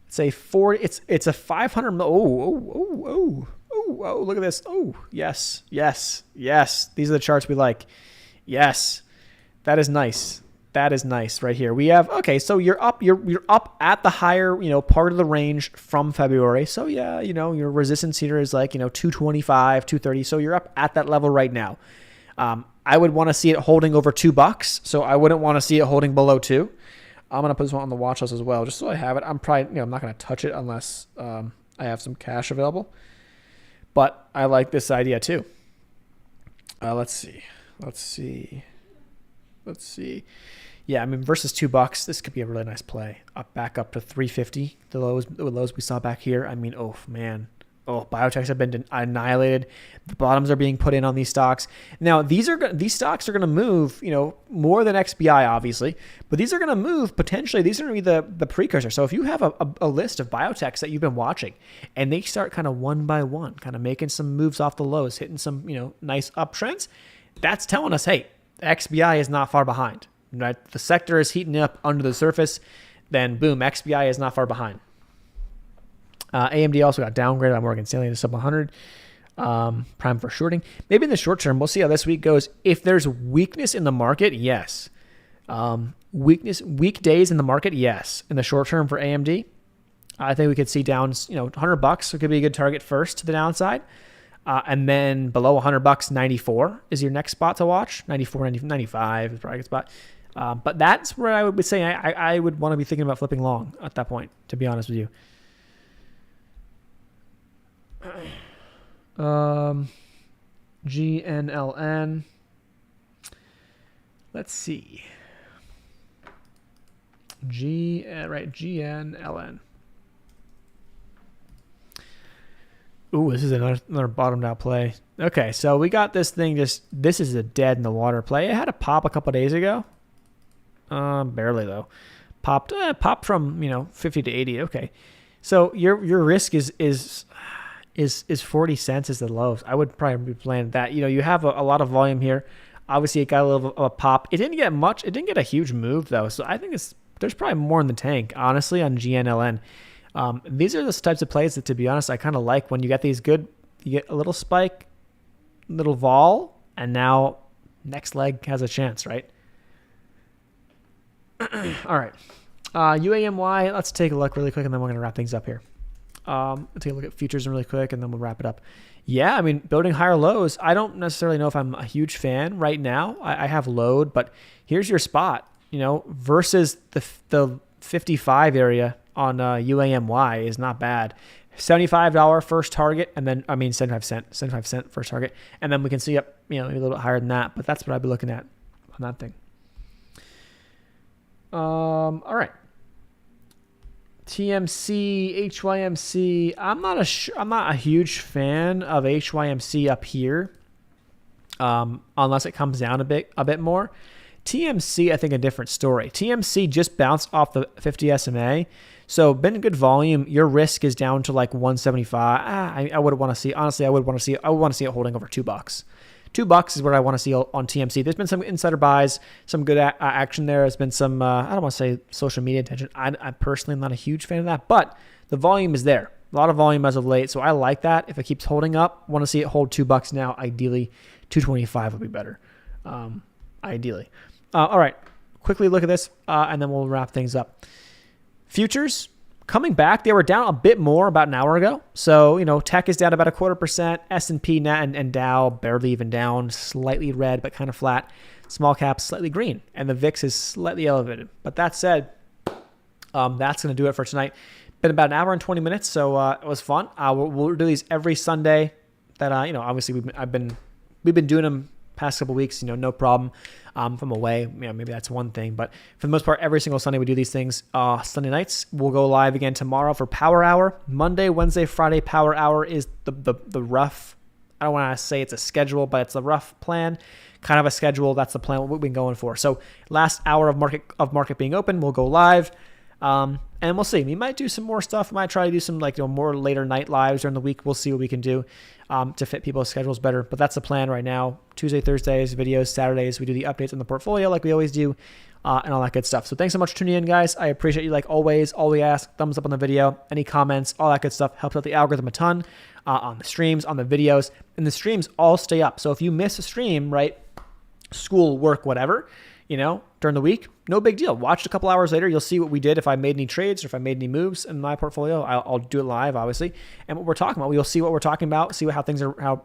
It's a 40. It's a 500. Oh! Look at this. Oh, yes. These are the charts we like. Yes, that is nice. That is nice right here. We have so you're up. You're up at the higher part of the range from February. So yeah, your resistance here is like 225, 230. So you're up at that level right now. I would want to see it holding over $2, so I wouldn't want to see it holding below 2. I'm going to put this one on the watch list as well, just so I have it. I'm probably, I'm not going to touch it unless I have some cash available. But I like this idea too. Let's see. Yeah, I mean, versus $2, this could be a really nice play. Back up to 350, the lows we saw back here. I mean, oh man. Oh, biotechs have been annihilated. The bottoms are being put in on these stocks. Now, these stocks are going to move, more than XBI, obviously, but these are going to move potentially. These are going to be the precursor. So if you have a list of biotechs that you've been watching and they start kind of one by one, kind of making some moves off the lows, hitting some, nice uptrends, that's telling us, hey, XBI is not far behind. Right? The sector is heating up under the surface, then boom, XBI is not far behind. AMD also got downgraded by Morgan Stanley to sub 100. Prime for shorting. Maybe in the short term, we'll see how this week goes. If there's weakness in the market, yes. Weekdays in the market, yes. In the short term for AMD, I think we could see down, $100. So it could be a good target first to the downside. And then below $100, 94 is your next spot to watch. 94, 95 is probably a good spot. But that's where I would be saying I would want to be thinking about flipping long at that point, to be honest with you. GNLN. Let's see. GNLN. Ooh, this is another bottomed out play. Okay, so we got this thing. This is a dead in the water play. It had a pop a couple days ago. Barely though. Popped from 50 to 80. Okay, so your risk is 40 cents is the lows. I would probably be playing that. You have a lot of volume here. Obviously, it got a little of a pop. It didn't get much. It didn't get a huge move, though. So I think there's probably more in the tank, honestly, on GNLN. These are the types of plays that, to be honest, I kind of like when you get these good, you get a little spike, little vol, and now next leg has a chance, right? All right. UAMY, let's take a look really quick, and then we're going to wrap things up here. I'll take a look at futures really quick, and then we'll wrap it up. Yeah, I mean, building higher lows. I don't necessarily know if I'm a huge fan right now. I have load, but here's your spot, versus the 55 area on UAMY is not bad. $75 first target, and then 75 cent first target, and then we can see up, maybe a little bit higher than that. But that's what I'd be looking at on that thing. All right. TMC, HYMC. I'm not a huge fan of HYMC up here, unless it comes down a bit more. TMC, I think a different story. TMC just bounced off the 50 SMA, so been good volume. Your risk is down to like 175. I would want to see. Honestly, I would want to see it holding over $2. $2 is what I want to see on TMC. There's been some insider buys, some good action there. There's been some, I don't want to say social media attention. I personally am not a huge fan of that, but the volume is there. A lot of volume as of late, so I like that. If it keeps holding up, want to see it hold $2 now. Ideally, $2.25 would be better. Ideally. All right, quickly look at this, and then we'll wrap things up. Futures coming back. They were down a bit more about an hour ago. So, tech is down about 0.25%. S&P and Dow barely even down, slightly red, but kind of flat. Small caps slightly green, and the VIX is slightly elevated. But that said, that's going to do it for tonight. Been about an hour and 20 minutes, so it was fun. We'll do these every Sunday. That obviously we've been doing them past couple weeks. No problem. If I'm away, maybe that's one thing, but for the most part, every single Sunday we do these things. Sunday nights we'll go live again tomorrow for Power Hour. Monday, Wednesday, Friday Power Hour is the rough. I don't want to say it's a schedule, but it's a rough plan. Kind of a schedule. That's the plan. What we've been going for. So last hour of market being open, we'll go live. And we'll see. We might do some more stuff. Might try to do some more later night lives during the week. We'll see what we can do to fit people's schedules better. But that's the plan right now. Tuesday, Thursdays, videos. Saturdays, we do the updates on the portfolio like we always do, and all that good stuff. So thanks so much for tuning in, guys. I appreciate you like always. All we ask, thumbs up on the video, any comments, all that good stuff. Helps out the algorithm a ton on the streams, on the videos. And the streams all stay up. So if you miss a stream, right, school, work, whatever, during the week, no big deal. Watch a couple hours later. You'll see what we did. If I made any trades or if I made any moves in my portfolio, I'll do it live, obviously. And what we're talking about, you'll see what we're talking about, see how things are, how